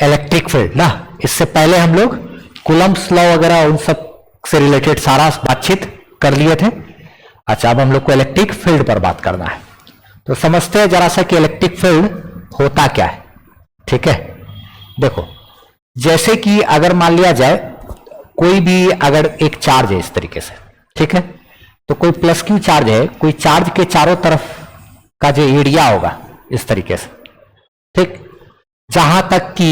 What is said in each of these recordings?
Electric field ना, इससे पहले हम लोग कूलम्ब्स लॉ वगैरह उन सब से रिलेटेड सारा बातचीत कर लिए थे। अच्छा, अब हम लोग को इलेक्ट्रिक फील्ड पर बात करना है। तो समझते हैं जरा सा कि इलेक्ट्रिक फील्ड होता क्या है। ठीक है, देखो जैसे कि अगर मान लिया जाए कोई भी अगर एक चार्ज है इस तरीके से, ठीक है, तो कोई प्लस क्यू चार्ज है, कोई चार्ज के चारों तरफ का जो एरिया होगा इस तरीके से, ठीक, जहां तक कि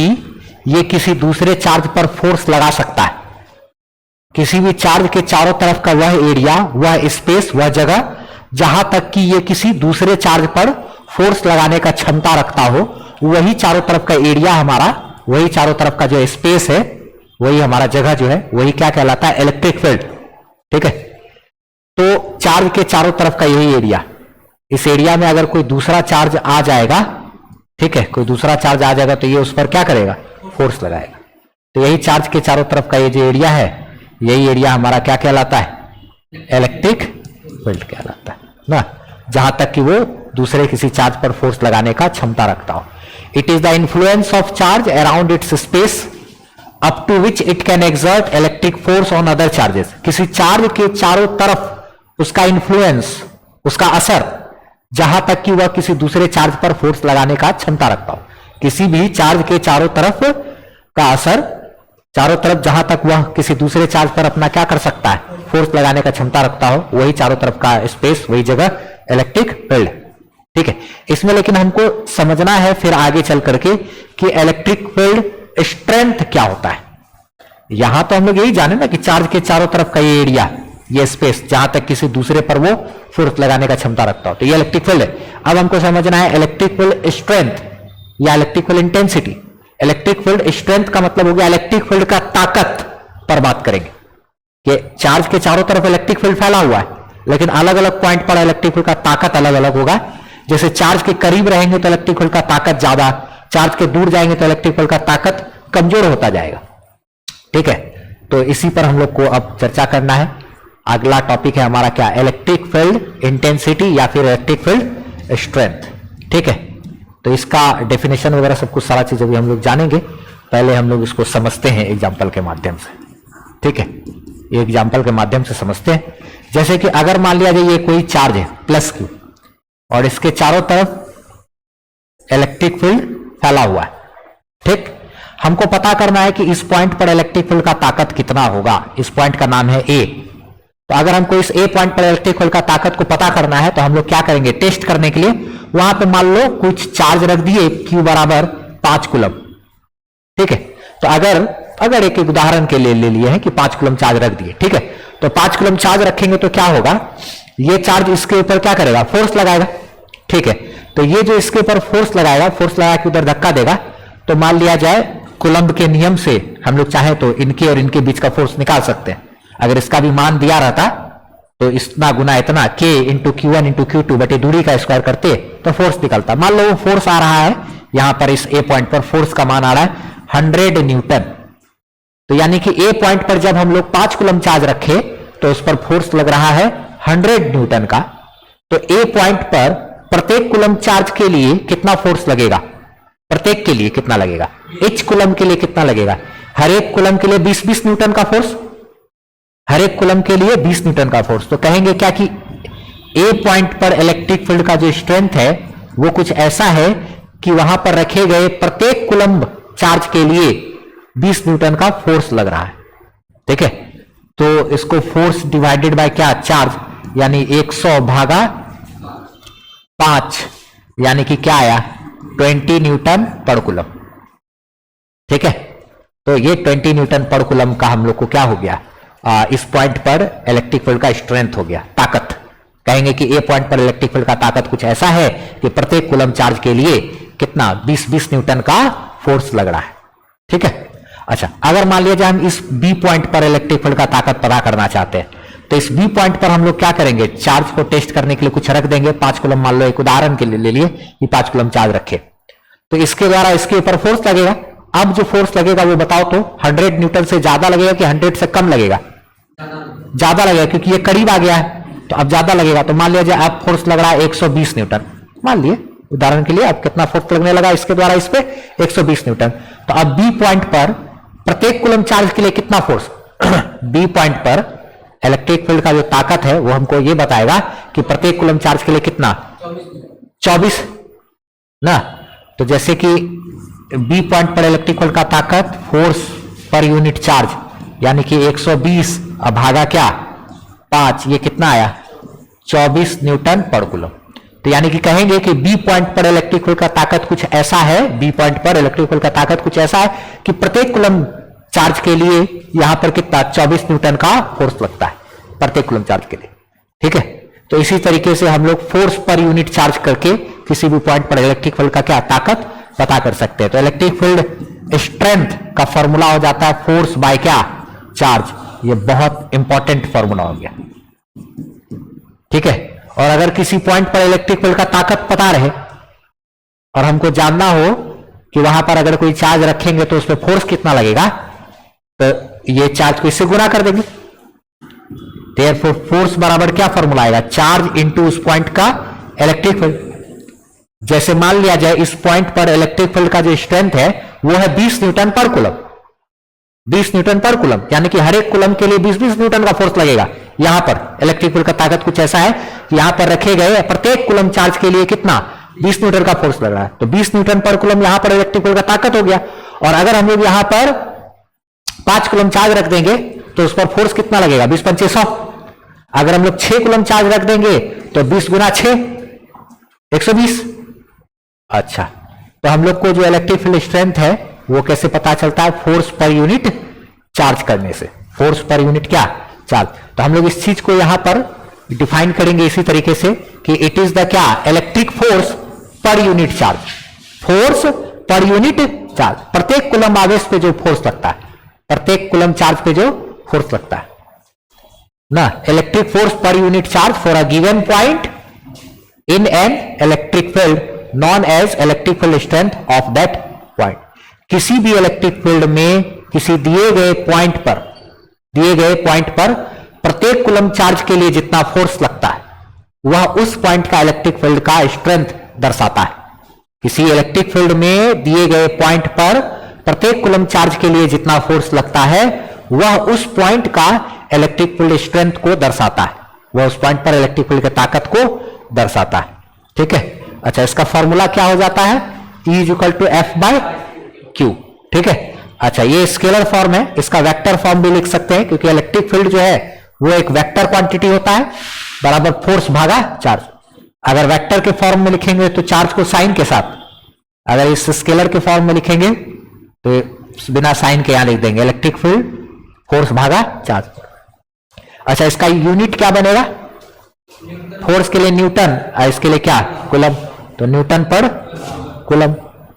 ये किसी दूसरे चार्ज पर फोर्स लगा सकता है, किसी भी चार्ज के चारों तरफ का वह एरिया, वह स्पेस, वह जगह जहां तक कि ये किसी दूसरे चार्ज पर फोर्स लगाने का क्षमता रखता हो, वही चारों तरफ का एरिया हमारा, वही चारों तरफ का जो स्पेस है, वही हमारा जगह जो है, वही क्या कहलाता है, इलेक्ट्रिक फील्ड। ठीक है, तो चार्ज के चारों तरफ का यही एरिया, इस एरिया में अगर कोई दूसरा चार्ज आ जाएगा, ठीक है, कोई दूसरा चार्ज आ जाएगा तो ये उस पर क्या करेगा, फोर्स लगाएगा। तो यही चार्ज के चारों तरफ का ये जो एरिया है, यही एरिया हमारा क्या कहलाता है, इलेक्ट्रिक फील्ड कहलाता है ना, जहां तक कि वो दूसरे किसी चार्ज पर फोर्स लगाने का क्षमता रखता हो। It is the influence of charge around its space up to which it can exert electric force on other charges. किसी चार्ज के चारों तरफ उसका इन्फ्लुएंस, उसका असर, जहां तक कि वह किसी दूसरे चार्ज पर फोर्स लगाने का क्षमता रखता हो। किसी भी चार्ज के चारों तरफ का असर, चारों तरफ जहां तक वह किसी दूसरे चार्ज पर अपना क्या कर सकता है, फोर्स लगाने का क्षमता रखता हो, वही चारों तरफ का स्पेस, वही जगह इलेक्ट्रिक फील्ड। ठीक है, इसमें लेकिन हमको समझना है फिर आगे चल करके कि इलेक्ट्रिक फील्ड स्ट्रेंथ क्या होता है। यहां तो हम लोग यही जाने ना कि चार्ज के चारों तरफ का ये एरिया, ये स्पेस, जहां तक किसी दूसरे पर वो फोर्स लगाने का क्षमता रखता हो, तो ये इलेक्ट्रिक फील्ड है। अब हमको समझना है इलेक्ट्रिक फील्ड स्ट्रेंथ या electric field intensity. Electric field strength का मतलब हो गया इलेक्ट्रिक फील्ड का ताकत पर बात करेंगे कि चार्ज के चारों तरफ इलेक्ट्रिक फील्ड फैला हुआ है, लेकिन अलग अलग पॉइंट पर इलेक्ट्रिक फील्ड का ताकत अलग अलग होगा। जैसे चार्ज के करीब रहेंगे तो इलेक्ट्रिक फील्ड का ताकत ज्यादा, चार्ज के दूर जाएंगे तो इलेक्ट्रिक फील्ड का ताकत कमजोर होता जाएगा। ठीक है, तो इसी पर हम लोग को अब चर्चा करना है। अगला टॉपिक है हमारा क्या, इलेक्ट्रिक फील्ड इंटेंसिटी या फिर इलेक्ट्रिक फील्ड स्ट्रेंथ। ठीक है, तो इसका डेफिनेशन वगैरह सब कुछ सारा चीज अभी हम लोग जानेंगे। पहले हम लोग इसको समझते हैं एग्जाम्पल के माध्यम से। ठीक है, ये एग्जाम्पल के माध्यम से समझते हैं। जैसे कि अगर मान लिया जाए ये कोई चार्ज है प्लस क्यू और इसके चारों तरफ इलेक्ट्रिक फील्ड फैला हुआ है। ठीक, हमको पता करना है कि इस पॉइंट पर इलेक्ट्रिक फील्ड का ताकत कितना होगा। इस पॉइंट का नाम है ए। तो अगर हमको इस ए पॉइंट पर इलेक्ट्रिक फील्ड का ताकत को पता करना है तो हम लोग क्या करेंगे, टेस्ट करने के लिए वहां पे मान लो कुछ चार्ज रख दिए Q बराबर 5 कूलम। ठीक है, तो अगर एक उदाहरण के लिए ले लिए हैं कि 5 कूलम चार्ज रख दिए। ठीक है, तो 5 कूलम चार्ज रखेंगे तो क्या होगा, ये चार्ज इसके ऊपर क्या करेगा, फोर्स लगाएगा। ठीक है, तो ये जो इसके ऊपर फोर्स लगाएगा, फोर्स लगा के उधर धक्का देगा, तो मान लिया जाए कूलम्ब के नियम से हम लोग चाहे तो इनके और इनके बीच का फोर्स निकाल सकते हैं। अगर इसका भी मान दिया रहता तो इतना गुना इतना K into Q1 into Q2 बटे दूरी का स्क्वायर करते तो फोर्स निकलता। मान लो वो फोर्स आ रहा है यहां पर, इस ए पॉइंट पर फोर्स का मान आ रहा है 100 न्यूटन। तो यानी कि ए पॉइंट पर जब हम लोग 5 कूलम चार्ज रखे तो उस पर फोर्स लग रहा है 100 न्यूटन का। तो ए पॉइंट पर प्रत्येक कूलम चार्ज के लिए कितना फोर्स लगेगा, प्रत्येक के लिए कितना लगेगा, एच कूलम के लिए कितना लगेगा, हर एक कूलम के लिए 20-20 न्यूटन का फोर्स, हर एक कूलम के लिए 20 न्यूटन का फोर्स। तो कहेंगे क्या कि ए पॉइंट पर इलेक्ट्रिक फील्ड का जो स्ट्रेंथ है वो कुछ ऐसा है कि वहां पर रखे गए प्रत्येक कूलम चार्ज के लिए 20 न्यूटन का फोर्स लग रहा है। ठीक है, तो इसको फोर्स डिवाइडेड बाय क्या, चार्ज, यानी 100 भागा 5 यानी कि क्या आया, 20 न्यूटन पर कूलम। ठीक है, तो ये 20 न्यूटन पर कूलम का हम लोग को क्या हो गया, इस पॉइंट पर इलेक्ट्रिक फील्ड का स्ट्रेंथ हो गया, ताकत। कहेंगे कि ए पॉइंट पर इलेक्ट्रिक फील्ड का ताकत कुछ ऐसा है कि प्रत्येक कूलम चार्ज के लिए कितना 20-20 न्यूटन का फोर्स लग रहा है। ठीक है, अच्छा अगर मान लिया जाए हम इस बी पॉइंट पर इलेक्ट्रिक फील्ड का ताकत पता करना चाहते हैं तो इस बी पॉइंट पर हम लोग क्या करेंगे, चार्ज को टेस्ट करने के लिए कुछ रख देंगे 5 कूलम, मान लो एक उदाहरण के लिए ले लिए कि 5 कूलम चार्ज रखे, तो इसके द्वारा इसके ऊपर फोर्स लगेगा। अब जो फोर्स लगेगा वो बताओ तो 100 न्यूटन से ज्यादा लगेगा कि 100 से कम लगेगा, ज्यादा लगेगा क्योंकि ये करीब आ गया है तो अब ज्यादा लगेगा। तो मान लिया जाए अब फोर्स लग रहा है 120 न्यूटन, मान लिए उदाहरण के लिए अब कितना फोर्स लगने लगा इसके द्वारा इस पे 120 न्यूटन। तो अब बी पॉइंट पर प्रत्येक कूलम चार्ज के लिए कितना फोर्स बी पॉइंट पर इलेक्ट्रिक फील्ड का जो ताकत है वो हमको ये बताएगा कि प्रत्येक कूलम चार्ज के लिए कितना 24 ना। तो जैसे कि बी पॉइंट पर इलेक्ट्रिक फील्ड का ताकत फोर्स पर यूनिट चार्ज यानी कि 120 अब भागा क्या 5, ये कितना आया 24 न्यूटन पर कूलम। तो यानी कि कहेंगे कि बी पॉइंट पर इलेक्ट्रिक फील्ड का ताकत कुछ ऐसा है, बी पॉइंट पर इलेक्ट्रिक फील्ड का ताकत कुछ ऐसा है कि प्रत्येक कूलम चार्ज के लिए यहां पर कितना 24 न्यूटन का फोर्स लगता है प्रत्येक कूलम चार्ज के लिए। ठीक है, तो इसी तरीके से हम लोग फोर्स पर यूनिट चार्ज करके किसी भी पॉइंट पर इलेक्ट्रिक फील्ड का क्या ताकत पता कर सकते हैं। तो इलेक्ट्रिक फील्ड स्ट्रेंथ का फॉर्मूला हो जाता है फोर्स बाय क्या चार्ज। ये बहुत इंपॉर्टेंट फॉर्मूला हो गया। ठीक है, और अगर किसी पॉइंट पर इलेक्ट्रिक फील्ड का ताकत पता रहे और हमको जानना हो कि वहां पर अगर कोई चार्ज रखेंगे तो उसमें फोर्स कितना लगेगा, तो ये चार्ज को इससे गुणा कर देंगे। देयरफॉर फोर्स बराबर क्या फॉर्मूला आएगा चार्ज इनटू उस पॉइंट का इलेक्ट्रिक फील्ड। जैसे मान लिया जाए इस पॉइंट पर इलेक्ट्रिक फील्ड का जो स्ट्रेंथ है वो है 20 Newton per coulomb, 20 Newton per coulomb, यानी कि हर एक कूलम के लिए 20-20 न्यूटन का फोर्स लगेगा। यहां पर इलेक्ट्रिक फील्ड का ताकत कुछ ऐसा है कि यहां पर रखे गए प्रत्येक कूलम चार्ज के लिए कितना 20 न्यूटन का फोर्स लग रहा है। तो 20 न्यूटन पर कूलम यहां पर इलेक्ट्रिक फील्ड का ताकत हो गया। और अगर हम लोग यहां पर 5 कूलम चार्ज रख देंगे तो उस पर फोर्स कितना लगेगा 20-5 100। अगर हम लोग 6 कूलम चार्ज रख देंगे तो 20 गुना 6 120। अच्छा, तो हम लोग को जो इलेक्ट्रिक फील्ड स्ट्रेंथ है वो कैसे पता चलता है फोर्स पर यूनिट चार्ज करने से। फोर्स पर यूनिट क्या चार्ज। तो हम लोग इस चीज को यहां पर डिफाइन करेंगे इसी तरीके से कि इट इज द क्या electric force per unit charge. Force per unit charge, प्रत्येक कूलम आवेश पे जो फोर्स लगता है, प्रत्येक कूलम चार्ज पे जो फोर्स लगता है ना। Electric force per unit charge for a given point in an electric field known as electric field strength of that point. किसी भी इलेक्ट्रिक फील्ड में किसी दिए गए पॉइंट पर प्रत्येक कूलम चार्ज के लिए जितना फोर्स लगता है वह उस पॉइंट का इलेक्ट्रिक फील्ड का स्ट्रेंथ दर्शाता है। किसी इलेक्ट्रिक फील्ड में दिए गए पॉइंट पर प्रत्येक कूलम चार्ज के लिए जितना फोर्स लगता है वह उस पॉइंट का इलेक्ट्रिक फील्ड स्ट्रेंथ को दर्शाता है, वह उस पॉइंट पर इलेक्ट्रिक फील्ड के ताकत को दर्शाता है। ठीक है, अच्छा, इसका फॉर्मूला क्या हो जाता है E is equal to F by Q. ठीक है, अच्छा, ये स्केलर फॉर्म है, इसका वेक्टर फॉर्म भी लिख सकते हैं क्योंकि इलेक्ट्रिक फील्ड जो है वो एक वेक्टर क्वांटिटी होता है बराबर फोर्स भागा चार्ज। अगर वेक्टर के फॉर्म में लिखेंगे तो चार्ज को साइन के साथ, अगर इस स्केलर के फॉर्म में लिखेंगे तो बिना साइन के यहां लिख देंगे इलेक्ट्रिक फील्ड फोर्स भागा चार्ज। अच्छा, इसका यूनिट क्या बनेगा फोर्स के लिए न्यूटन और इसके लिए क्या कूलम। तो न्यूटन पर कूलम,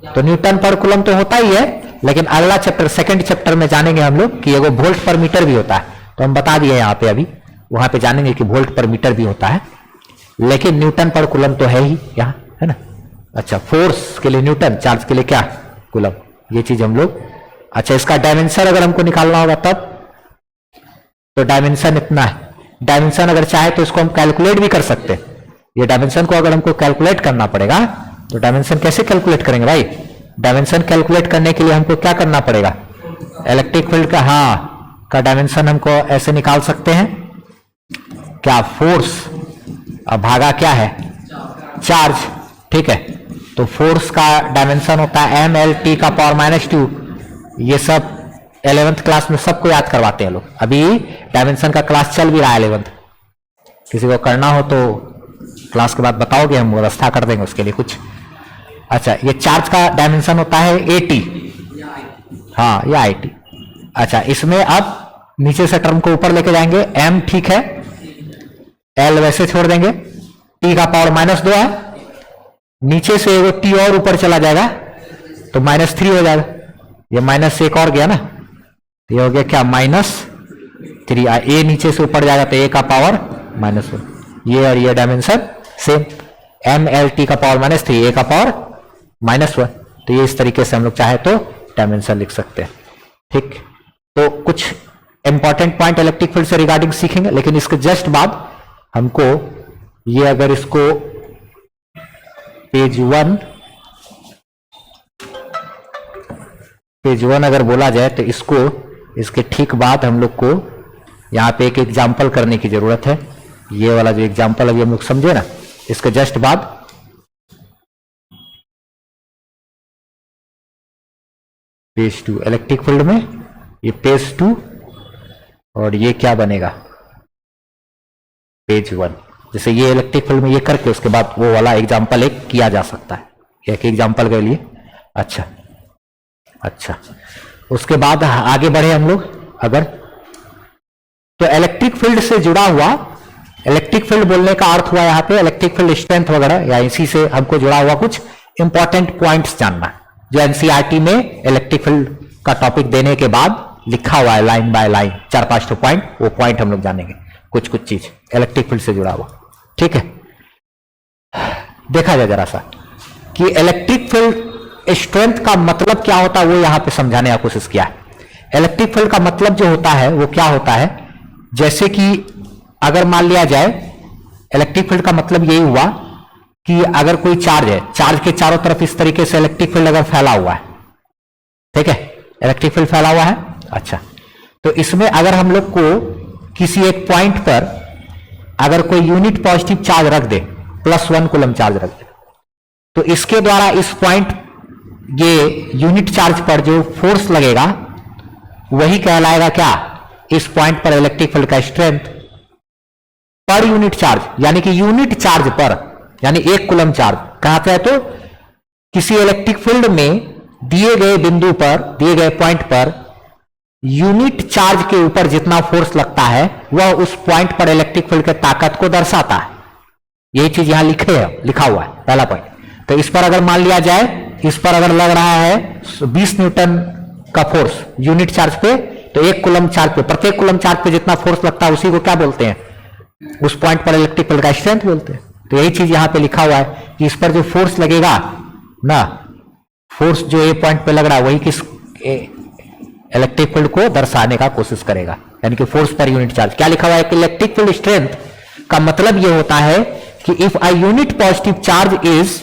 तो न्यूटन पर कूलम तो होता ही है, लेकिन अगला चैप्टर सेकंड चैप्टर में जानेंगे हम लोग कि एगो वोल्ट पर मीटर भी होता है। तो हम बता दिए यहाँ पे, अभी वहां पे जानेंगे कि वोल्ट पर मीटर भी होता है, लेकिन न्यूटन पर कूलम तो है ही यहाँ, है ना। अच्छा, फोर्स के लिए न्यूटन, चार्ज के लिए क्या कूलम, ये चीज हम लोग। अच्छा, इसका डायमेंशन अगर हमको निकालना होगा तब तो डायमेंशन इतना है। डायमेंशन अगर चाहे तो इसको हम कैलकुलेट भी कर सकते हैं। ये डायमेंशन को अगर हमको कैलकुलेट करना पड़ेगा तो डायमेंशन कैसे कैलकुलेट करेंगे भाई। डायमेंशन कैलकुलेट करने के लिए हमको क्या करना पड़ेगा, इलेक्ट्रिक फील्ड का का डायमेंशन हमको ऐसे निकाल सकते हैं क्या, फोर्स अब भागा क्या है चार्ज। ठीक है, तो फोर्स का डायमेंशन होता है mLT का पावर -2। ये सब 11th क्लास में सबको याद करवाते हैं लोग। अभी डायमेंशन का क्लास चल भी रहा है 11th, किसी को करना हो तो क्लास के बाद बताओगे, हम व्यवस्था कर देंगे उसके लिए कुछ। अच्छा, ये चार्ज का डायमेंशन होता है 80, हाँ या 80। अच्छा, इसमें अब नीचे से टर्म को ऊपर लेके जाएंगे, m ठीक है, l वैसे छोड़ देंगे, t का पावर -2 है, नीचे से एगो t और ऊपर चला जाएगा तो -3 हो जाएगा। ये माइनस एक और गया ना, ये हो गया क्या -3। a नीचे से ऊपर जाएगा तो a का पावर -1। ये और ये डायमेंशन सेम, mLT का पावर -3, a का पावर -1। तो ये इस तरीके से हम लोग चाहे तो डायमेंशन लिख सकते हैं। ठीक, तो कुछ इंपॉर्टेंट पॉइंट इलेक्ट्रिक फील्ड से रिगार्डिंग सीखेंगे, लेकिन इसके जस्ट बाद हमको ये, अगर इसको पेज 1 पेज 1 अगर बोला जाए तो इसको, इसके ठीक बाद हम लोग को यहाँ पे एक एग्जाम्पल करने की जरूरत है। ये वाला जो एग्जाम्पल अभी हम लोग समझे ना, इसके जस्ट बाद पेज 2 इलेक्ट्रिक फील्ड में ये पेज 2 और ये क्या बनेगा पेज 1। जैसे ये इलेक्ट्रिक फील्ड में ये करके उसके बाद वो वाला एग्जाम्पल एक किया जा सकता है, एक एग्जाम्पल के लिए। अच्छा, उसके बाद आगे बढ़े हम लोग अगर, तो इलेक्ट्रिक फील्ड से जुड़ा हुआ, इलेक्ट्रिक फील्ड बोलने का अर्थ हुआ यहाँ पे इलेक्ट्रिक फील्ड स्ट्रेंथ वगैरह, या इसी से हमको जुड़ा हुआ कुछ इंपॉर्टेंट पॉइंट्स जानना, जो एनसीईआरटी में इलेक्ट्रिक फील्ड का टॉपिक देने के बाद लिखा हुआ है लाइन बाय लाइन, 4-5 पॉइंट, वो पॉइंट हम लोग जानेंगे, कुछ चीज इलेक्ट्रिक फील्ड से जुड़ा हुआ। ठीक है, देखा जाए जरा सा कि इलेक्ट्रिक फील्ड स्ट्रेंथ का मतलब क्या होता है, वो यहां पे समझाने की कोशिश किया है। इलेक्ट्रिक फील्ड का मतलब जो होता है वो क्या होता है, जैसे कि अगर मान लिया जाए इलेक्ट्रिक फील्ड का मतलब यही हुआ कि अगर कोई चार्ज है, चार्ज के चारों तरफ इस तरीके से इलेक्ट्रिक फील्ड अगर फैला हुआ है, ठीक है, इलेक्ट्रिक फील्ड फैला हुआ है। अच्छा, तो इसमें अगर हम लोग को किसी एक पॉइंट पर अगर कोई यूनिट पॉजिटिव चार्ज रख दे, +1 कूलम चार्ज रख दे, तो इसके द्वारा इस पॉइंट, ये यूनिट चार्ज पर जो फोर्स लगेगा वही कहलाएगा क्या, इस पॉइंट पर इलेक्ट्रिक फील्ड का स्ट्रेंथ पर यूनिट चार्ज, यानी कि यूनिट चार्ज पर, यानी 1 कूलम चार्ज कहां पे है, तो किसी इलेक्ट्रिक फील्ड में दिए गए बिंदु पर, दिए गए पॉइंट पर यूनिट चार्ज के ऊपर जितना फोर्स लगता है वह उस पॉइंट पर इलेक्ट्रिक फील्ड के ताकत को दर्शाता है। यही चीज यहां लिखा हुआ है, पहला पॉइंट। तो इस पर अगर मान लिया जाए, इस पर अगर लग रहा है 20 न्यूटन का फोर्स यूनिट चार्ज पे, तो 1 कूलम चार्ज पे, प्रत्येक कूलम चार्ज पे जितना फोर्स लगता है उसी को क्या बोलते हैं, उस पॉइंट पर इलेक्ट्रिक फील्ड का स्ट्रेंथ बोलते हैं। तो यही चीज यहां पे लिखा हुआ है कि इस पर जो फोर्स लगेगा ना, फोर्स जो ए पॉइंट पे लग रहा है वही किस इलेक्ट्रिक फील्ड को दर्शाने का कोशिश करेगा, यानी कि फोर्स पर यूनिट चार्ज। क्या लिखा हुआ है कि इलेक्ट्रिक फील्ड स्ट्रेंथ का मतलब यह होता है कि if a unit positive charge is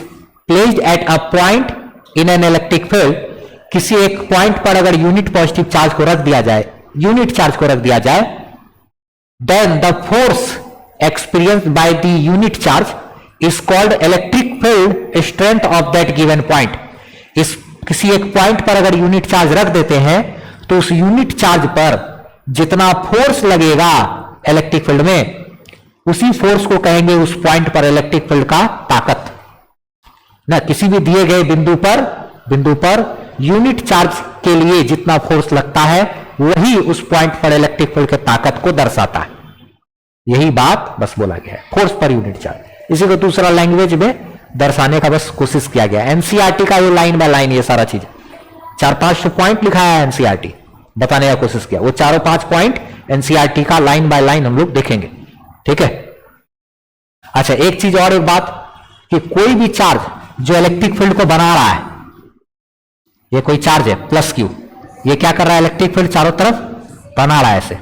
placed at a point in an electric field, किसी एक पॉइंट पर अगर यूनिट पॉजिटिव चार्ज को रख दिया जाए, यूनिट चार्ज को रख दिया जाए, then the force experienced by the unit charge is called electric field strength of that given point. इस किसी एक पॉइंट पर अगर यूनिट चार्ज रख देते हैं तो उस यूनिट चार्ज पर जितना फोर्स लगेगा इलेक्ट्रिक फील्ड में, उसी फोर्स को कहेंगे उस पॉइंट पर इलेक्ट्रिक फील्ड का ताकत ना। किसी भी दिए गए बिंदु पर यूनिट चार्ज के लिए जितना फोर्स लगता है वही उस पॉइंट पर इलेक्ट्रिक फील्ड के ताकत को दर्शाता है। यही बात बस बोला गया है, फोर्स पर यूनिट चार्ज। इसी को दूसरा लैंग्वेज में दर्शाने का बस कोशिश किया गया। एनसीईआरटी का ये लाइन बाय लाइन ये सारा चीज 4-5 पॉइंट लिखा है, एनसीईआरटी बताने का कोशिश किया, वो 4-5 पॉइंट एनसीईआरटी का लाइन बाय लाइन हम लोग देखेंगे। ठीक है, अच्छा एक चीज और, एक बात कि कोई भी चार्ज जो इलेक्ट्रिक फील्ड को बना रहा है, ये कोई चार्ज है +Q, ये क्या कर रहा है, इलेक्ट्रिक फील्ड चारों तरफ बना रहा है, ऐसे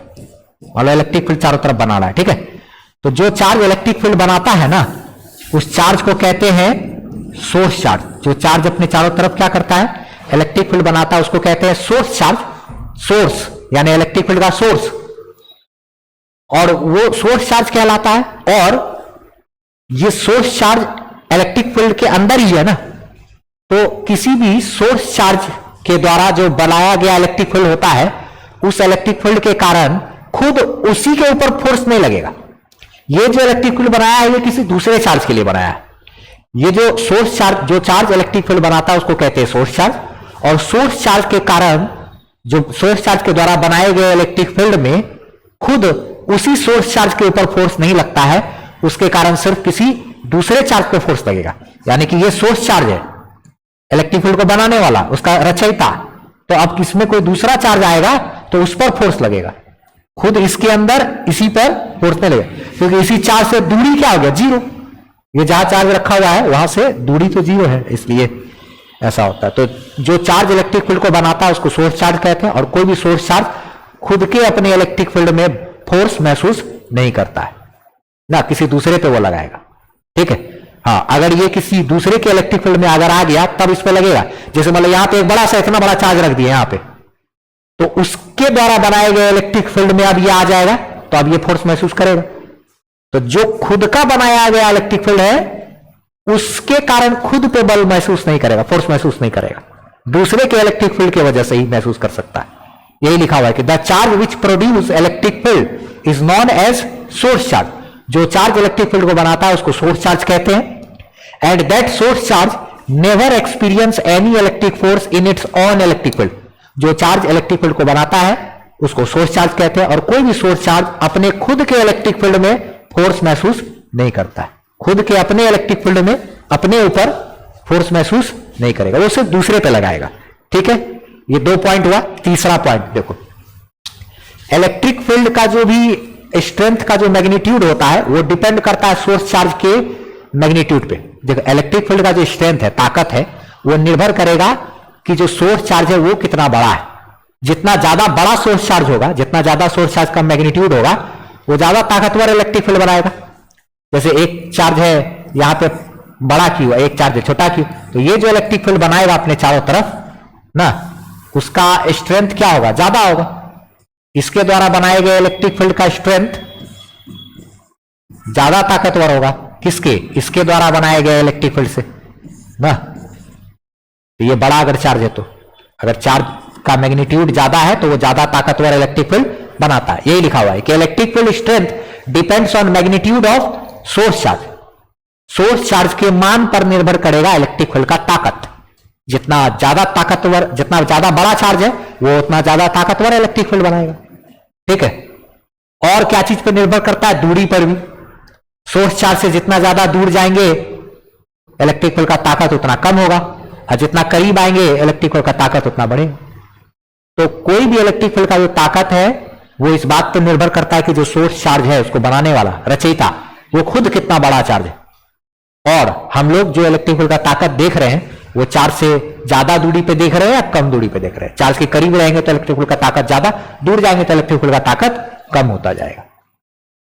मतलब इलेक्ट्रिक फील्ड चारों तरफ बना रहा है। ठीक है, तो जो चार्ज इलेक्ट्रिक फील्ड बनाता है ना, उस चार्ज को कहते हैं सोर्स चार्ज। जो चार्ज अपने चारों तरफ क्या करता है, इलेक्ट्रिक फील्ड बनाता है, उसको कहते हैं सोर्स चार्ज। सोर्स यानी इलेक्ट्रिक फील्ड का सोर्स, और वो सोर्स चार्ज कहलाता है। और ये सोर्स चार्ज इलेक्ट्रिक फील्ड के अंदर ही है ना, तो किसी भी सोर्स चार्ज के द्वारा जो बनाया गया इलेक्ट्रिक फील्ड होता है, उस इलेक्ट्रिक फील्ड के कारण खुद उसी के ऊपर फोर्स नहीं लगेगा। ये जो इलेक्ट्रिक फील्ड बनाया है ये किसी दूसरे चार्ज के लिए बनाया है। ये जो सोर्स चार्ज, जो चार्ज इलेक्ट्रिक फील्ड बनाता है उसको कहते हैं सोर्स चार्ज। और सोर्स चार्ज के कारण, जो सोर्स चार्ज के द्वारा बनाए गए इलेक्ट्रिक फील्ड में खुद उसी सोर्स चार्ज के ऊपर फोर्स नहीं लगता है, उसके कारण सिर्फ किसी दूसरे चार्ज पे फोर्स लगेगा। यानी कि ये सोर्स चार्ज है इलेक्ट्रिक फील्ड को बनाने वाला, उसका रचयिता। तो अब किसमें कोई दूसरा चार्ज आएगा तो उस पर फोर्स लगेगा, खुद इसके अंदर इसी पर फोर्स नहीं लगेगा, क्योंकि इसी चार्ज से दूरी क्या हो गया, 0। ये जहां चार्ज रखा हुआ है वहां से दूरी तो 0 है, इसलिए ऐसा होता है। तो जो चार्ज इलेक्ट्रिक फील्ड को बनाता है उसको सोर्स चार्ज कहते हैं। और कोई भी सोर्स चार्ज खुद के अपने इलेक्ट्रिक फील्ड में फोर्स महसूस नहीं करता है ना, किसी दूसरे पे वो लगाएगा। ठीक है, हाँ, अगर ये किसी दूसरे के इलेक्ट्रिक फील्ड में अगर आ गया तब इस पे लगेगा। जैसे मतलब यहां पे एक बड़ा सा इतना बड़ा चार्ज रख दिया यहां पे, तो उसके द्वारा बनाए गए इलेक्ट्रिक फील्ड में अब ये आ जाएगा, तो अब ये फोर्स महसूस करेगा। तो जो खुद का बनाया गया इलेक्ट्रिक फील्ड है उसके कारण खुद पे बल महसूस नहीं करेगा, फोर्स महसूस नहीं करेगा, दूसरे के इलेक्ट्रिक फील्ड की वजह से ही महसूस कर सकता है। यही लिखा हुआ है कि the charge which produce electric field is known as source charge. जो चार्ज इलेक्ट्रिक फील्ड को बनाता है उसको सोर्स चार्ज कहते हैं। And that source charge never experience any electric force in its own electric field. जो चार्ज इलेक्ट्रिक फील्ड को बनाता है उसको सोर्स चार्ज कहते हैं, और कोई भी सोर्स चार्ज अपने खुद के इलेक्ट्रिक फील्ड में फोर्स महसूस नहीं करता है। खुद के अपने इलेक्ट्रिक फील्ड में अपने ऊपर फोर्स महसूस नहीं करेगा, वो सिर्फ दूसरे पे लगाएगा। ठीक है, ये 2 पॉइंट हुआ। तीसरा पॉइंट देखो, इलेक्ट्रिक फील्ड का जो भी स्ट्रेंथ का जो मैग्नीट्यूड होता है वो डिपेंड करता है सोर्स चार्ज के मैग्नीट्यूड पे। देखो, इलेक्ट्रिक फील्ड का जो स्ट्रेंथ है, ताकत है, वो निर्भर करेगा कि जो सोर्स चार्ज है वो कितना बड़ा है। जितना ज्यादा बड़ा सोर्स चार्ज होगा, जितना ज्यादा सोर्स चार्ज का मैग्नीट्यूड होगा, वो ज्यादा ताकतवर इलेक्ट्रिक फील्ड बनाएगा। जैसे एक चार्ज है यहां पे बड़ा क्यू, एक चार्ज है छोटा क्यू, तो ये जो इलेक्ट्रिक फील्ड बनाएगा अपने चारों तरफ ना, उसका स्ट्रेंथ क्या होगा, ज्यादा होगा। इसके द्वारा बनाए गए इलेक्ट्रिक फील्ड का स्ट्रेंथ ज्यादा ताकतवर होगा किसके, इसके द्वारा बनाए गए इलेक्ट्रिक फील्ड से ना। तो ये बड़ा अगर चार्ज है, तो अगर चार्ज का मैग्नीट्यूड ज्यादा है तो वो ज्यादा ताकतवर इलेक्ट्रिक फील्ड बनाता है। यही लिखा हुआ है कि electric field strength depends on magnitude of source charge. Source charge के मान पर निर्भर करेगा इलेक्ट्रिक फील्ड का ताकत। जितना ज्यादा ताकतवर, जितना ज्यादा बड़ा चार्ज है वो उतना ज्यादा ताकतवर इलेक्ट्रिक फील्ड बनाएगा। ठीक है, और क्या चीज पर निर्भर करता है, दूरी पर भी। सोर्स चार्ज से जितना ज्यादा दूर जाएंगे इलेक्ट्रिक फील्ड का ताकत उतना कम होगा, और जितना करीब आएंगे इलेक्ट्रिक फील्ड का ताकत उतना बढ़ेगा। तो कोई भी इलेक्ट्रिक फील्ड का जो ताकत है वो इस बात पर निर्भर करता है कि जो सोर्स चार्ज है उसको बनाने वाला रचयिता वो खुद कितना बड़ा चार्ज है। और हम लोग जो इलेक्ट्रिक फील्ड का ताकत देख रहे हैं वो चार्ज से ज्यादा दूरी पे देख रहे हैं या कम दूरी पे देख रहे हैं। चार्ज के करीब रहेंगे तो इलेक्ट्रिक फील्ड का ताकत ज्यादा, दूर जाएंगे तो इलेक्ट्रिक फील्ड का ताकत कम होता जाएगा।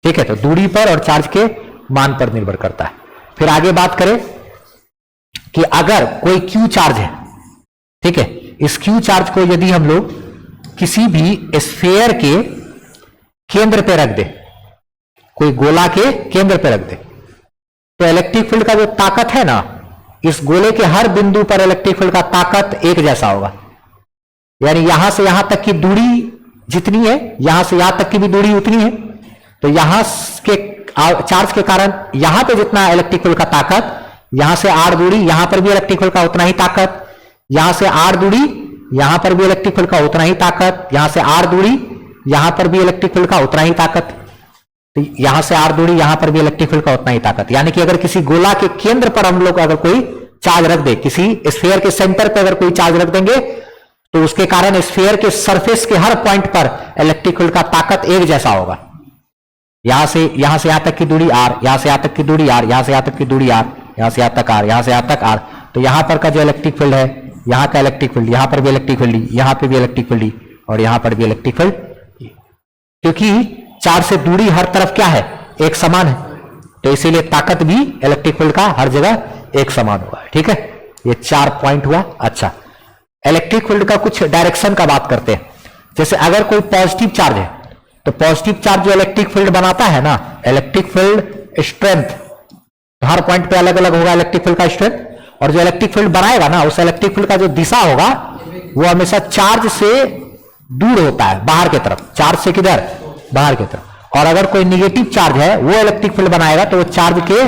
ठीक है, तो दूरी पर और चार्ज के मान पर निर्भर करता है। फिर आगे बात करें कि अगर कोई क्यू चार्ज है, ठीक है, इस क्यू चार्ज को यदि हम लोग किसी भी स्फीयर के केंद्र पे रख दे, कोई गोला के केंद्र पे रख दे, तो इलेक्ट्रिक फील्ड का जो ताकत है ना, इस गोले के हर बिंदु पर इलेक्ट्रिक फील्ड का ताकत एक जैसा होगा। यानी यहां से यहां तक की दूरी जितनी है, यहां से यहां तक की भी दूरी उतनी है। तो यहां के चार्ज के कारण यहां पे जितना इलेक्ट्रिक फील्ड का ताकत, यहां से आर दूरी, यहां पर भी इलेक्ट्रिक फील्ड का उतना ही ताकत, यहां से आर दूरी, यहां पर भी इलेक्ट्रिक फील्ड का उतना ही ताकत, यहां से आर दूरी, यहां पर भी इलेक्ट्रिक फील्ड का उतना ही ताकत, तो यहां से आर दूरी, यहां पर भी इलेक्ट्रिक फील्ड का उतना ही ताकत। यानी कि अगर किसी गोला के केंद्र पर हम लोग अगर कोई चार्ज रख दे, किसी स्फीयर के सेंटर पर अगर कोई चार्ज रख देंगे, तो उसके कारण स्फीयर के सरफेस के हर पॉइंट पर इलेक्ट्रिक फील्ड का ताकत एक जैसा होगा। यहां से यहां तक की दूरी आर, यहां से यहां तक की दूरी आर, यहां से यहां तक की दूरी आर, यहां से यहां तक आर, यहां से यहां तक आर। तो यहां पर का जो इलेक्ट्रिक फील्ड है, यहां का इलेक्ट्रिक फील्ड, यहां पर भी इलेक्ट्रिक फील्ड, यहां पर भी इलेक्ट्रिक फील्ड, और यहां पर भी इलेक्ट्रिक फील्ड, क्योंकि चार्ज से दूरी हर तरफ क्या है, एक समान है, तो इसीलिए ताकत भी इलेक्ट्रिक फील्ड का हर जगह एक समान होगा। ठीक है, ये 4 पॉइंट हुआ। अच्छा, इलेक्ट्रिक फील्ड का कुछ डायरेक्शन का बात करते हैं। जैसे अगर कोई पॉजिटिव चार्ज है, तो पॉजिटिव चार्ज जो इलेक्ट्रिक फील्ड बनाता है ना, इलेक्ट्रिक फील्ड स्ट्रेंथ हर पॉइंट पे अलग अलग होगा इलेक्ट्रिक फील्ड का स्ट्रेंथ, और जो इलेक्ट्रिक फील्ड बनाएगा ना, उस इलेक्ट्रिक फील्ड का जो दिशा होगा वो हमेशा चार्ज से दूर होता है, बाहर की तरफ। चार्ज से किधर, बाहर की तरफ। और अगर कोई निगेटिव चार्ज है वो इलेक्ट्रिक फील्ड बनाएगा तो वो चार्ज के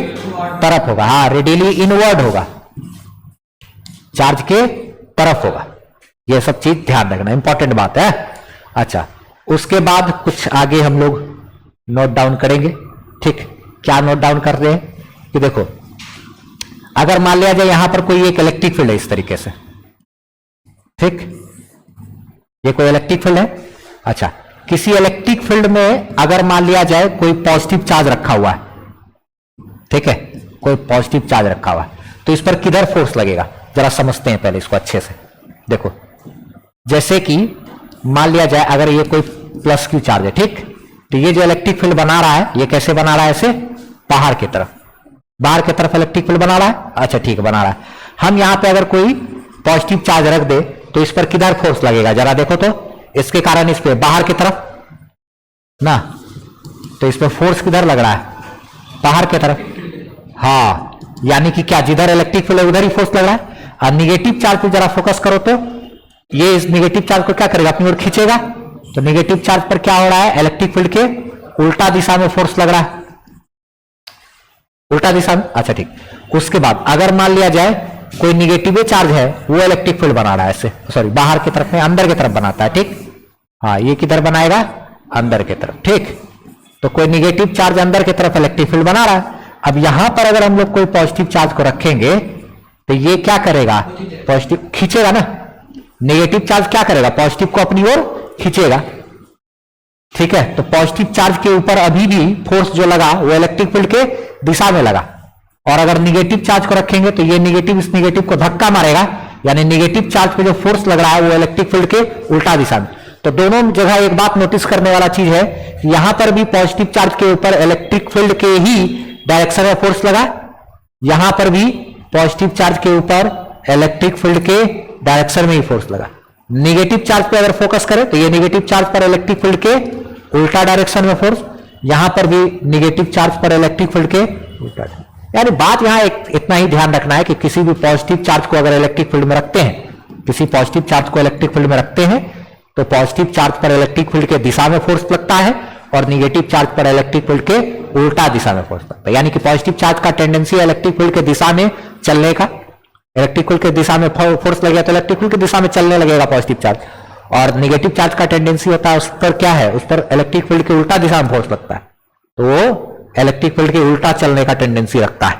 तरफ होगा, हाँ, रेडियली इनवर्ड होगा, चार्ज के तरफ होगा। ये सब चीज ध्यान रखना, इंपॉर्टेंट बात है। अच्छा, उसके बाद कुछ आगे हम लोग नोट डाउन करेंगे। ठीक, क्या नोट डाउन कर रहे हैं कि देखो, अगर मान लिया जाए यहां पर कोई एक इलेक्ट्रिक फील्ड है इस तरीके से, ठीक, ये कोई इलेक्ट्रिक फील्ड है। अच्छा, किसी इलेक्ट्रिक फील्ड में अगर मान लिया जाए कोई पॉजिटिव चार्ज रखा हुआ है, ठीक है, कोई पॉजिटिव चार्ज रखा हुआ है, तो इस पर किधर फोर्स लगेगा जरा समझते हैं पहले इसको अच्छे से। देखो, जैसे कि मान लिया जाए अगर ये कोई प्लस क्यू चार्ज है, ठीक, तो ये जो इलेक्ट्रिक फील्ड बना रहा है ये कैसे बना रहा है, ऐसे बाहर की तरफ, बाहर की तरफ इलेक्ट्रिक फील्ड बना रहा है। अच्छा ठीक है, बना रहा है। हम यहां पे अगर कोई पॉजिटिव चार्ज रख दे तो इस पर किधर फोर्स लगेगा जरा देखो तो, इसके कारण इस पे बाहर की तरफ ना, तो इस पे फोर्स किधर लग रहा है, बाहर की तरफ। हाँ, यानी कि क्या, जिधर इलेक्ट्रिक फील्ड है उधर ही फोर्स लग रहा है। और निगेटिव चार्ज पे जरा फोकस करो तो ये इस निगेटिव चार्ज को क्या करेगा, अपनी ओर खींचेगा। तो निगेटिव चार्ज पर क्या हो रहा है, इलेक्ट्रिक फील्ड के उल्टा दिशा में फोर्स लग रहा है, उल्टा दिशा में। अच्छा ठीक, उसके बाद अगर मान लिया जाए कोई निगेटिव चार्ज है, वो इलेक्ट्रिक फील्ड बना रहा है ऐसे, सॉरी बाहर की तरफ में, अंदर की तरफ बनाता है, ठीक। हाँ, ये किधर बनाएगा, अंदर की तरफ, ठीक। तो कोई निगेटिव चार्ज अंदर की तरफ इलेक्ट्रिक फील्ड बना रहा है। अब यहां पर अगर हम लोग कोई पॉजिटिव चार्ज को रखेंगे तो ये क्या करेगा, पॉजिटिव खींचेगा ना। नेगेटिव चार्ज क्या करेगा, पॉजिटिव को अपनी ओर खींचेगा, ठीक है। तो पॉजिटिव चार्ज के ऊपर अभी भी फोर्स जो लगा वो इलेक्ट्रिक फील्ड के दिशा में लगा। और अगर निगेटिव चार्ज को रखेंगे तो ये निगेटिव इस निगेटिव को धक्का मारेगा, यानी निगेटिव चार्ज पे जो फोर्स लग रहा है वो इलेक्ट्रिक फील्ड के उल्टा दिशा में। तो दोनों जगह एक बात नोटिस करने वाला चीज है, यहां पर भी पॉजिटिव चार्ज के ऊपर इलेक्ट्रिक फील्ड के ही डायरेक्शन में फोर्स लगा, यहां पर भी पॉजिटिव चार्ज के ऊपर इलेक्ट्रिक फील्ड के डायरेक्शन में ही फोर्स लगा। निगेटिव चार्ज पे अगर फोकस करें तो ये निगेटिव चार्ज पर इलेक्ट्रिक फील्ड के उल्टा डायरेक्शन में फोर्स, यहां पर भी निगेटिव चार्ज पर इलेक्ट्रिक फील्ड के उल्टा। यानी बात यहां इतना ही ध्यान रखना है कि किसी भी पॉजिटिव चार्ज को अगर इलेक्ट्रिक फील्ड में रखते हैं, किसी पॉजिटिव चार्ज को इलेक्ट्रिक फील्ड में रखते हैं तो पॉजिटिव चार्ज पर इलेक्ट्रिक फील्ड के दिशा में फोर्स लगता है और निगेटिव चार्ज पर इलेक्ट्रिक फील्ड के उल्टा दिशा में फोर्स लगता है। यानी कि पॉजिटिव चार्ज का टेंडेंसी है इलेक्ट्रिक फील्ड के दिशा में चलने का, इलेक्ट्रिक फील्ड के दिशा में फोर्स लगेगा तो इलेक्ट्रिक फील्ड की दिशा में चलने लगेगा पॉजिटिव चार्ज। और निगेटिव चार्ज का टेंडेंसी होता है उस पर क्या है, उस पर इलेक्ट्रिक फील्ड के उल्टा दिशा में फोर्स लगता है, तो वो इलेक्ट्रिक फील्ड के उल्टा चलने का टेंडेंसी रखता है।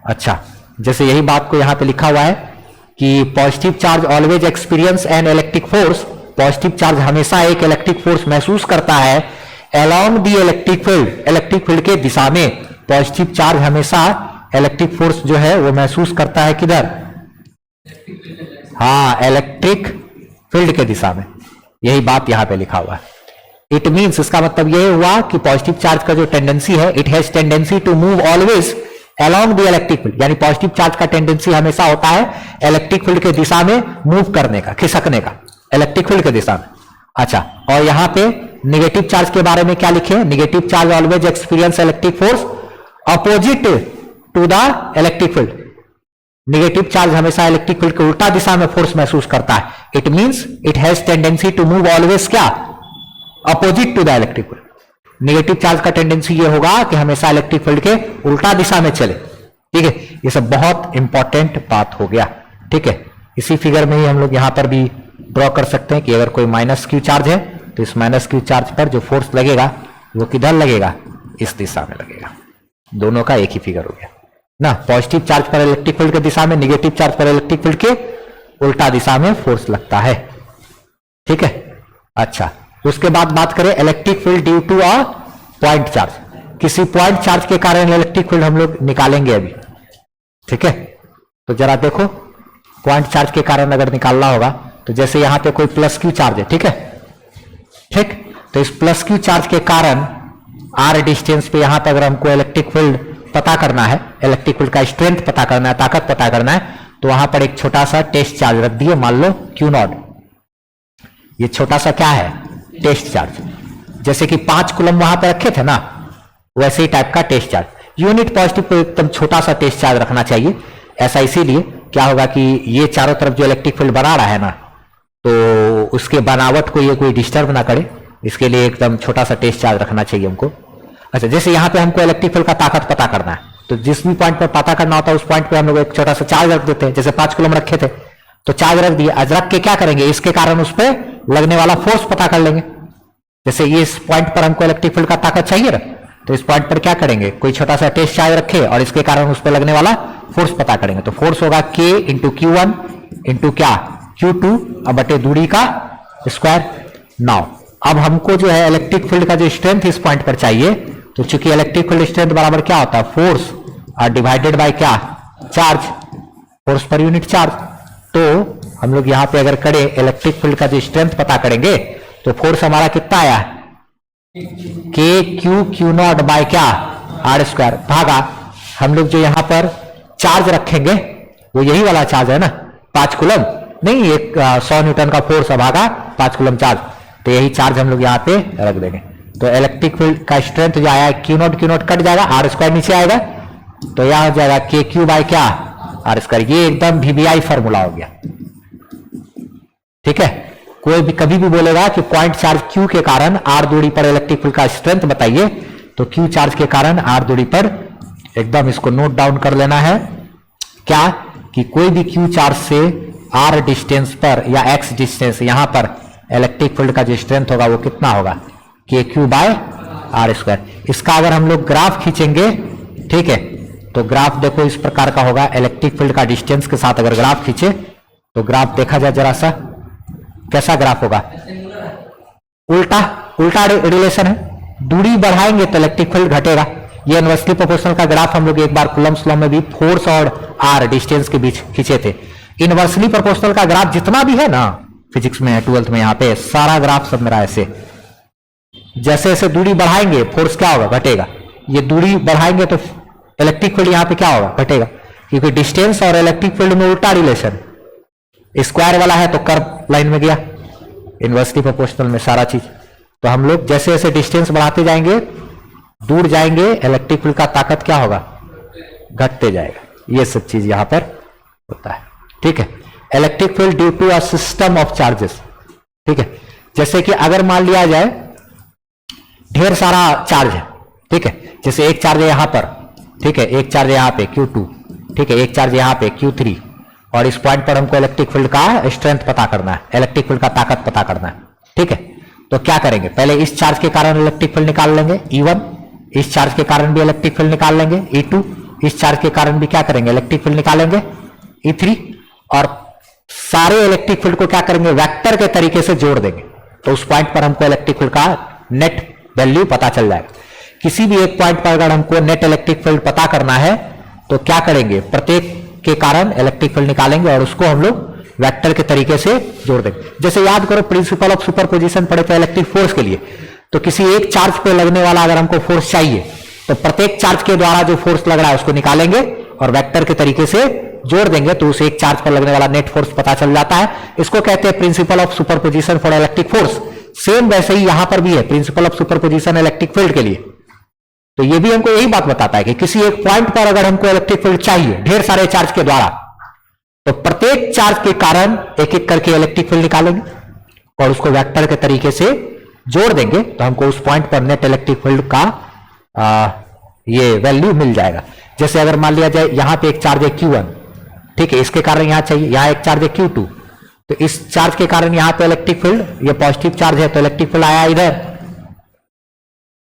अच्छा, जैसे यही बात को यहां पे लिखा हुआ है कि positive charge always experience an electric force, positive charge हमेशा एक इलेक्ट्रिक फोर्स महसूस करता है along the electric field, electric field के दिशा में। पॉजिटिव चार्ज हमेशा इलेक्ट्रिक फोर्स जो है वो महसूस करता है किधर, हाँ, इलेक्ट्रिक फील्ड के दिशा में। यही बात यहां पे लिखा हुआ है। इट मींस, इसका मतलब यह हुआ कि पॉजिटिव चार्ज का जो टेंडेंसी है, it has tendency to move always along the electric field, यानी पॉजिटिव चार्ज का टेंडेंसी हमेशा होता है इलेक्ट्रिक फील्ड के दिशा में मूव करने का, खिसकने का, इलेक्ट्रिक फील्ड के दिशा में। अच्छा, और यहां पे निगेटिव चार्ज के बारे में क्या लिखे, negative charge always experience electric force opposite to the electric field, negative charge हमेशा इलेक्ट्रिक फील्ड के उल्टा दिशा में फोर्स महसूस करता है। It means it has tendency to move always क्या, opposite to the electric field. Negative charge का टेंडेंसी ये होगा कि हमेशा इलेक्ट्रिक फील्ड के उल्टा दिशा में चले, ठीक है। ये सब बहुत इंपॉर्टेंट बात हो गया, ठीक है। इसी फिगर में ही हम लोग यहां पर भी ड्रॉ कर सकते हैं कि अगर कोई माइनस क्यू चार्ज है तो इस माइनस क्यू चार्ज पर जो फोर्स लगेगा वो किधर लगेगा, इस दिशा में लगेगा। दोनों का एक ही फिगर हो गया ना, पॉजिटिव चार्ज पर इलेक्ट्रिक फील्ड के दिशा में, निगेटिव चार्ज पर इलेक्ट्रिक फील्ड के उल्टा दिशा में फोर्स लगता है, ठीक है। अच्छा, उसके बाद बात करें electric field due to a point charge. किसी पॉइंट चार्ज के कारण इलेक्ट्रिक फील्ड हम लोग निकालेंगे अभी, ठीक है। तो जरा देखो, पॉइंट चार्ज के कारण अगर निकालना होगा तो जैसे यहां पे कोई प्लस क्यू चार्ज है, ठीक है, ठीक। तो इस प्लस क्यू चार्ज के कारण आर डिस्टेंस पे यहां पे अगर हमको इलेक्ट्रिक फील्ड पता करना है, इलेक्ट्रिक फील्ड का स्ट्रेंथ पता करना है, ताकत पता करना है, तो वहां पर एक छोटा सा टेस्ट चार्ज रख दिए, मान लो क्यू नॉट। ये छोटा सा क्या है, टेस्ट चार्ज। जैसे कि 5 कूलम वहां पर रखे थे ना, वैसे ही टाइप का test charge. Unit positive pay एकदम छोटा सा टेस्ट चार्ज रखना चाहिए। ऐसा इसीलिए क्या होगा कि ये चारों तरफ जो इलेक्ट्रिक फील्ड बना रहा है ना, तो उसके बनावट को ये कोई डिस्टर्ब ना करे, इसके लिए एकदम छोटा सा टेस्ट चार्ज रखना चाहिए हमको। अच्छा, जैसे यहां पे हमको इलेक्ट्रिक फील्ड का ताकत पता करना है, तो जिस भी पॉइंट पर पता करना होता है उस पॉइंट पे हम लोग एक छोटा सा चार्ज रख देते हैं। जैसे 5 कूलम रखे थे तो चार्ज रख दिए, आज रख के क्या करेंगे, इसके कारण उस पर लगने वाला फोर्स पता कर लेंगे। जैसे ये इस पॉइंट पर हमको इलेक्ट्रिक फील्ड का ताकत चाहिए ना, तो इस पॉइंट पर क्या करेंगे, कोई छोटा सा टेस्ट चार्ज रखे और इसके कारण उस पर लगने वाला फोर्स पता करेंगे। तो फोर्स होगा K इंटू Q1 इंटू क्या, Q2 बटे दूरी का स्क्वायर। नाउ अब हमको जो है इलेक्ट्रिक फील्ड का जो स्ट्रेंथ इस पॉइंट पर चाहिए, तो चूंकि इलेक्ट्रिक फील्ड स्ट्रेंथ बराबर क्या होता है, फोर्स और डिवाइडेड बाय क्या, charge, force per unit charge. तो हम लोग यहां पे अगर करें इलेक्ट्रिक फील्ड का जो स्ट्रेंथ पता करेंगे तो फोर्स हमारा कितना आया, के क्यू क्यू नॉट बाय क्या, आर स्क्वायर भागा हम लोग जो यहां पर चार्ज रखेंगे वो यही वाला चार्ज है ना, 5 कूलम नहीं, एक 100 न्यूटन का फोर्स भागा 5 कूलम चार्ज, तो यही चार्ज हम लोग यहाँ पे रख देंगे। तो इलेक्ट्रिक फील्ड का स्ट्रेंथ जो आया क्यू नॉट कट जाएगा, आर स्क्वायर नीचे आएगा, तो यहां हो जाएगा के क्यू बाय क्या आर स्क्वायर। ये एकदम वीवीआई फॉर्मूला हो गया, ठीक है। कोई भी कभी भी बोलेगा कि पॉइंट चार्ज क्यू के कारण आर दूरी पर इलेक्ट्रिक फील्ड का स्ट्रेंथ बताइए, तो क्यू चार्ज के कारण आर दूरी पर, एकदम इसको नोट डाउन कर लेना है क्या, कि कोई भी क्यू चार्ज से आर डिस्टेंस पर या एक्स डिस्टेंस यहां पर इलेक्ट्रिक फील्ड का जो स्ट्रेंथ होगा वो कितना होगा, के क्यू बाय आर स्क्वायर। इसका अगर हम लोग ग्राफ खींचेंगे, ठीक है, तो ग्राफ देखो इस प्रकार का होगा। इलेक्ट्रिक फील्ड का डिस्टेंस के साथ अगर ग्राफ खींचे तो ग्राफ देखा जाए जरा सा, कैसा ग्राफ होगा, उल्टा रिलेशन है। दूरी बढ़ाएंगे तो इलेक्ट्रिक फील्ड घटेगा। ये इनवर्सली प्रोपोर्शनल का ग्राफ हम लोग एक बार कूलम्स लॉ में भी फोर्स और आर डिस्टेंस के बीच खींचे थे। इनवर्सली प्रोपोर्शनल का ग्राफ जितना भी है ना फिजिक्स में 12th में, यहाँ पे सारा ग्राफ सब मेरा ऐसे, जैसे जैसे दूरी बढ़ाएंगे फोर्स क्या होगा, घटेगा। ये दूरी बढ़ाएंगे तो इलेक्ट्रिक फील्ड यहाँ पे क्या होगा, घटेगा, क्योंकि डिस्टेंस और इलेक्ट्रिक फील्ड में उल्टा रिलेशन। स्क्वायर वाला है तो कर्व लाइन में गया, इनवर्सली प्रोपोर्शनल में सारा चीज। तो हम लोग जैसे जैसे डिस्टेंस बढ़ाते जाएंगे, दूर जाएंगे, इलेक्ट्रिक फील्ड का ताकत क्या होगा, घटते जाएगा। ये सब चीज यहां पर होता है, ठीक है। Electric field due to a system of charges, ठीक है। जैसे कि अगर मान लिया जाए ढेर सारा चार्ज है, ठीक है, जैसे एक चार्ज है यहां पर, ठीक है, एक चार्ज यहां पे Q2, ठीक है, एक चार्ज यहां पे Q3, और इस पॉइंट पर हमको इलेक्ट्रिक फील्ड का स्ट्रेंथ पता करना है, इलेक्ट्रिक फील्ड का ताकत पता करना है, ठीक है। तो क्या करेंगे, पहले इस चार्ज के कारण इलेक्ट्रिक फील्ड निकाल लेंगे E1, इस चार्ज के कारण भी इलेक्ट्रिक फील्ड निकाल लेंगे E2, इस चार्ज के कारण भी क्या करेंगे, इलेक्ट्रिक फील्ड निकालेंगे E3, और सारे इलेक्ट्रिक फील्ड को क्या करेंगे, वेक्टर के तरीके से जोड़ देंगे। तो उस पॉइंट पर हमको इलेक्ट्रिक फील्ड का नेट वैल्यू पता चल जाएगा। किसी भी एक पॉइंट पर अगर हमको नेट इलेक्ट्रिक फील्ड पता करना है तो क्या करेंगे, प्रत्येक के कारण इलेक्ट्रिक फील्ड निकालेंगे और उसको हम लोग वेक्टर के तरीके से जोड़ देंगे। जैसे याद करो प्रिंसिपल ऑफ सुपरपोजिशन पढ़े थे इलेक्ट्रिक फोर्स के लिए, तो किसी एक चार्ज पे लगने वाला अगर हमको फोर्स चाहिए तो प्रत्येक चार्ज के द्वारा जो फोर्स लग रहा है उसको निकालेंगे और वेक्टर के तरीके से जोड़ देंगे, तो उस एक चार्ज पर लगने वाला नेट फोर्स पता चल जाता है। इसको कहते हैं principal of superposition for electric force. Same वैसे ही यहां पर भी है principle of superposition electric field के लिए। तो ये भी हमको यही बात बताता है कि किसी एक पॉइंट पर अगर हमको इलेक्ट्रिक फील्ड चाहिए ढेर सारे चार्ज के द्वारा, तो प्रत्येक चार्ज के कारण एक एक करके इलेक्ट्रिक फील्ड निकालेंगे और उसको वेक्टर के तरीके से जोड़ देंगे, तो हमको उस पॉइंट पर नेट इलेक्ट्रिक फील्ड का ये वैल्यू मिल जाएगा। जैसे अगर मान लिया जाए यहां पे एक चार्ज है Q1, ठीक है, इसके कारण यहां चाहिए, यहां एक चार्ज है Q2, तो इस चार्ज के कारण यहां पे इलेक्ट्रिक फील्ड, ये पॉजिटिव चार्ज है तो इलेक्ट्रिक फील्ड आया इधर।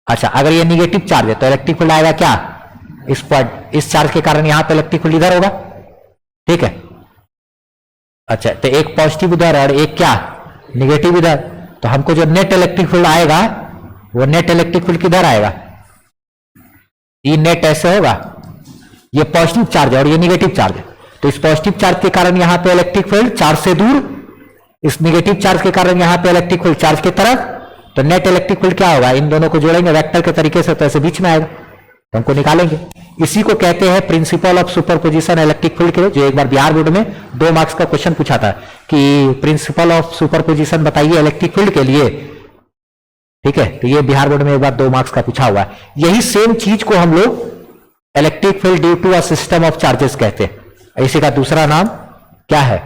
अच्छा, अगर ये निगेटिव चार्ज है तो इलेक्ट्रिक फील्ड आएगा क्या, इस पॉइंट, इस चार्ज के कारण यहां पे इलेक्ट्रिक फील्ड इधर होगा, ठीक है। अच्छा, तो एक पॉजिटिव इधर और एक क्या, निगेटिव इधर, तो हमको जो नेट इलेक्ट्रिक फील्ड आएगा वो नेट इलेक्ट्रिक फील्ड किधर आएगा, ये नेट ऐसे होगा, ये पॉजिटिव चार्ज है और ये निगेटिव चार्ज है, तो इस पॉजिटिव चार्ज के कारण यहां पे इलेक्ट्रिक फील्ड चार्ज से दूर, इस निगेटिव चार्ज के कारण यहां पे इलेक्ट्रिक फील्ड चार्ज की तरफ, तो नेट इलेक्ट्रिक फील्ड क्या होगा, इन दोनों को जोड़ेंगे वेक्टर के तरीके से तो ऐसे बीच में आएगा, तो हमको निकालेंगे। इसी को कहते हैं principal of superposition electric field के लिए, जो एक बार बिहार बोर्ड में 2 मार्क्स का क्वेश्चन पूछा था कि प्रिंसिपल ऑफ सुपरपोजिशन बताइए इलेक्ट्रिक फील्ड के लिए, ठीक है। तो ये बिहार बोर्ड में एक बार 2 मार्क्स का पूछा हुआ है। यही सेम चीज को हम लोग electric field due to a system of charges कहते हैं। इसी का दूसरा नाम क्या है,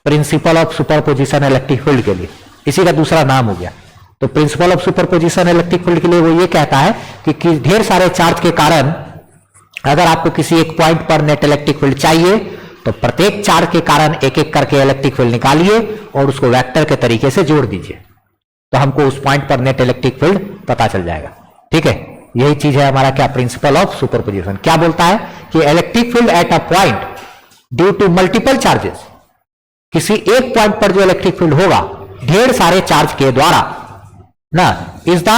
principle of superposition electric field के लिए, इसी का दूसरा नाम हो गया। तो principle of superposition electric field के लिए वो ये कहता है कि ढेर सारे चार्ज के कारण अगर आपको किसी एक पॉइंट पर नेट इलेक्ट्रिक फील्ड चाहिए तो प्रत्येक चार्ज के कारण एक एक करके इलेक्ट्रिक फील्ड निकालिए और उसको वेक्टर के तरीके से जोड़ दीजिए, तो हमको उस पॉइंट पर नेट इलेक्ट्रिक फील्ड पता चल जाएगा, ठीक है। यही चीज है हमारा क्या, प्रिंसिपल ऑफ सुपरपोजिशन। क्या बोलता है कि electric field at a point due to multiple charges, किसी एक पॉइंट पर जो इलेक्ट्रिक फील्ड होगा ढेर सारे चार्ज के द्वारा ना, is the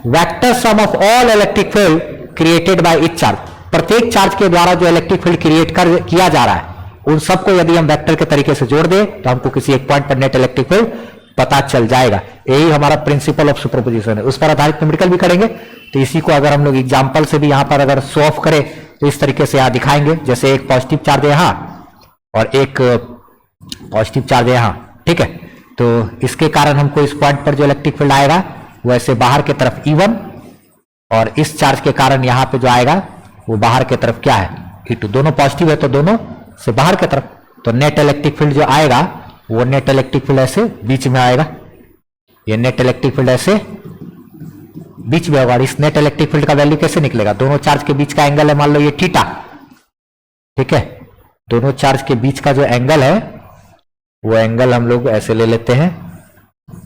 vector sum of all electric field created by each charge. प्रत्येक चार्ज के द्वारा जो इलेक्ट्रिक फील्ड क्रिएट किया जा रहा है उन सबको यदि हम वेक्टर के तरीके से जोड़ दें तो हमको किसी एक पॉइंट पर नेट इलेक्ट्रिक फील्ड पता चल जाएगा। यही हमारा प्रिंसिपल ऑफ सुपरपोजिशन है। उस पर आधारित न्यूमेरिकल भी करेंगे, तो इसी को अगर हम लोग एग्जांपल से भी यहां पर अगर शो ऑफ करें तो इस तरीके से यहां दिखाएंगे, जैसे एक पॉजिटिव चार्ज है यहां और एक पॉजिटिव चार्ज है यहां, ठीक है। तो इसके कारण हमको इस पॉइंट पर जो इलेक्ट्रिक फील्ड आएगा वो ऐसे बाहर की तरफ E1, और इस चार्ज के कारण यहां पे जो आएगा वो बाहर की तरफ क्या है, E2। दोनों पॉजिटिव है तो दोनों से बाहर की तरफ, तो नेट इलेक्ट्रिक फील्ड जो आएगा वो नेट इलेक्ट्रिक फील्ड ऐसे बीच में आएगा, ये नेट इलेक्ट्रिक फील्ड ऐसे बीच में होगा। इस नेट इलेक्ट्रिक फील्ड का वैल्यू कैसे निकलेगा, दोनों चार्ज के बीच का एंगल है, मान लो ये थीटा, ठीक है। दोनों चार्ज के बीच का जो एंगल है वो एंगल हम लोग ऐसे ले लेते हैं,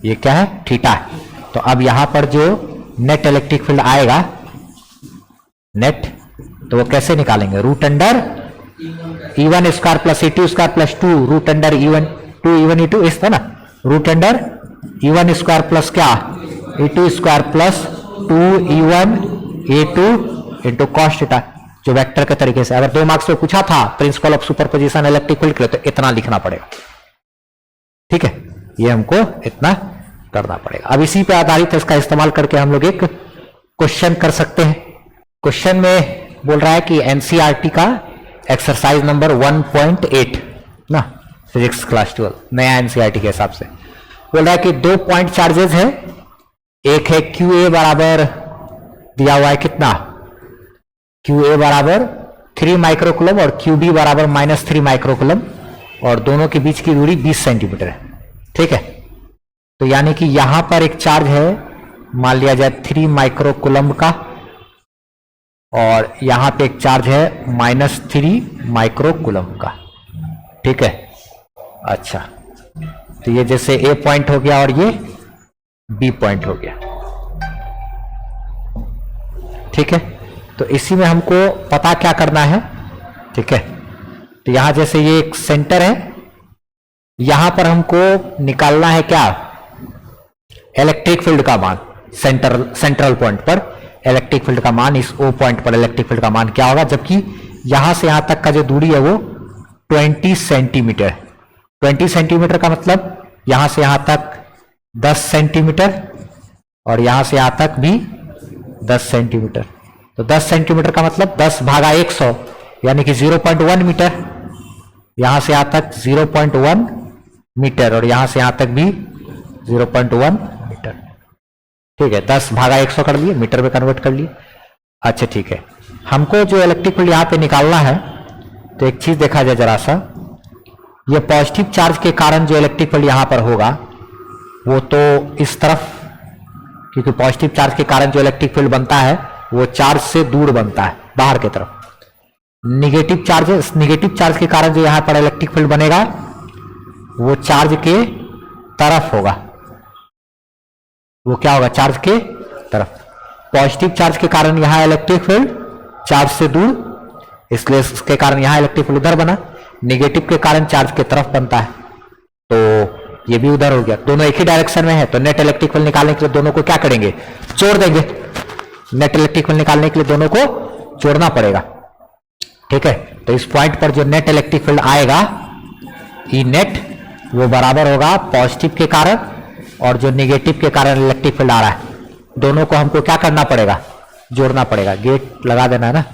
ये क्या है, थीटा है। तो अब यहां पर जो नेट इलेक्ट्रिक फील्ड आएगा नेट, तो वो कैसे निकालेंगे, root under E1 square plus E2 square plus 2 root under E1 2 E1 E2 इस था ना, root under E1 square plus क्या E2 square plus 2 E1 E2 into cos theta, जो वेक्टर के तरीके से। अगर 2 मार्क्स में पूछा था principal of superposition electric field के लिए, तो इतना लिखना पड़ेगा, ठीक है। ये हमको इतना करना पड़ेगा। अब इसी पे आधारित है, इसका इस्तेमाल करके हम लोग एक क्वेश्चन कर सकते हैं। क्वेश्चन में बोल रहा है कि एनसीईआरटी का एक्सरसाइज नंबर 1.8 ना, फिजिक्स क्लास 12 नया एनसीईआरटी के हिसाब से बोल रहा है कि 2 पॉइंट चार्जेस है, एक है QA बराबर दिया हुआ है कितना, QA बराबर 3 माइक्रोकुलम और QB बराबर -3 माइक्रोकुलम, और दोनों के बीच की दूरी 20 सेंटीमीटर है, ठीक है। तो यानी कि यहां पर एक चार्ज है, मान लिया जाए 3 माइक्रोकुलम का, और यहां पे एक चार्ज है -3 माइक्रोकुलम का, ठीक है। अच्छा, तो ये जैसे A पॉइंट हो गया और ये B पॉइंट हो गया, ठीक है। तो इसी में हमको पता क्या करना है, ठीक है। तो यहां जैसे ये एक सेंटर है, यहां पर हमको निकालना है क्या, इलेक्ट्रिक फील्ड का मान, सेंट्रल पॉइंट पर इलेक्ट्रिक फील्ड का मान, इस O पॉइंट पर इलेक्ट्रिक फील्ड का मान क्या होगा, जबकि यहां से यहां तक का जो दूरी है वो 20 सेंटीमीटर। 20 सेंटीमीटर का मतलब यहां से यहां तक 10 सेंटीमीटर और यहां से यहां तक भी 10 सेंटीमीटर। तो 10 सेंटीमीटर का मतलब 10 भागा 100 यानी कि 0.1 मीटर, यहां से यहां तक 0.1 मीटर और यहां से यहां तक भी 0.1 मीटर, ठीक है। 10 भागा 100 कर लिए, मीटर में कन्वर्ट कर लिए। अच्छा ठीक है, हमको जो इलेक्ट्रिक फील्ड यहां पे निकालना है, तो एक चीज देखा जाए जरा सा, ये पॉजिटिव चार्ज के कारण जो इलेक्ट्रिक फील्ड यहां पर होगा वो तो इस तरफ, क्योंकि पॉजिटिव चार्ज के कारण जो इलेक्ट्रिक फील्ड बनता है वो चार्ज से दूर बनता है, बाहर की तरफ। निगेटिव चार्ज के कारण जो यहां पर इलेक्ट्रिक फील्ड बनेगा वो चार्ज के तरफ होगा, वो क्या होगा, चार्ज के तरफ। पॉजिटिव चार्ज के कारण यहां इलेक्ट्रिक फील्ड चार्ज से दूर, इसलिए इसके कारण यहां इलेक्ट्रिक फील्ड उधर बना। निगेटिव के कारण चार्ज के तरफ बनता है, तो ये भी उधर हो गया। दोनों एक ही डायरेक्शन में है, तो नेट इलेक्ट्रिक फील्ड निकालने के लिए दोनों को क्या करेंगे, जोड़ देंगे। नेट इलेक्ट्रिक फील्ड निकालने के लिए दोनों को जोड़ना पड़ेगा, ठीक है। तो इस पॉइंट पर जो नेट इलेक्ट्रिक फील्ड आएगा ई नेट, वो बराबर होगा पॉजिटिव के कारण और जो निगेटिव के कारण इलेक्ट्रिक फील्ड आ रहा है, दोनों को हमको क्या करना पड़ेगा, जोड़ना पड़ेगा। गेट लगा देना है ना,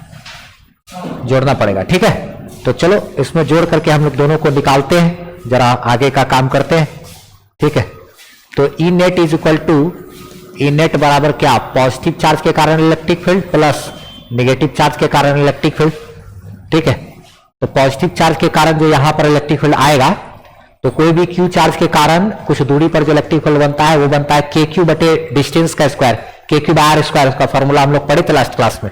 जोड़ना पड़ेगा, ठीक है। तो चलो इसमें जोड़ करके हम लोग दोनों को निकालते हैं, जरा आगे का काम करते हैं, ठीक है। तो E net is equal to, E net बराबर क्या, पॉजिटिव चार्ज के कारण electric field plus negative charge के कारण इलेक्ट्रिक फील्ड, ठीक है। तो पॉजिटिव चार्ज के कारण जो यहां पर इलेक्ट्रिक फील्ड आएगा, तो कोई भी क्यू चार्ज के कारण कुछ दूरी पर जो इलेक्ट्रिक फील्ड बनता है वो बनता है के क्यू बटे डिस्टेंस का स्क्वायर, के क्यू बाय आर स्क्वायर। उसका फॉर्मूला हम लोग पढ़े थे लास्ट क्लास में।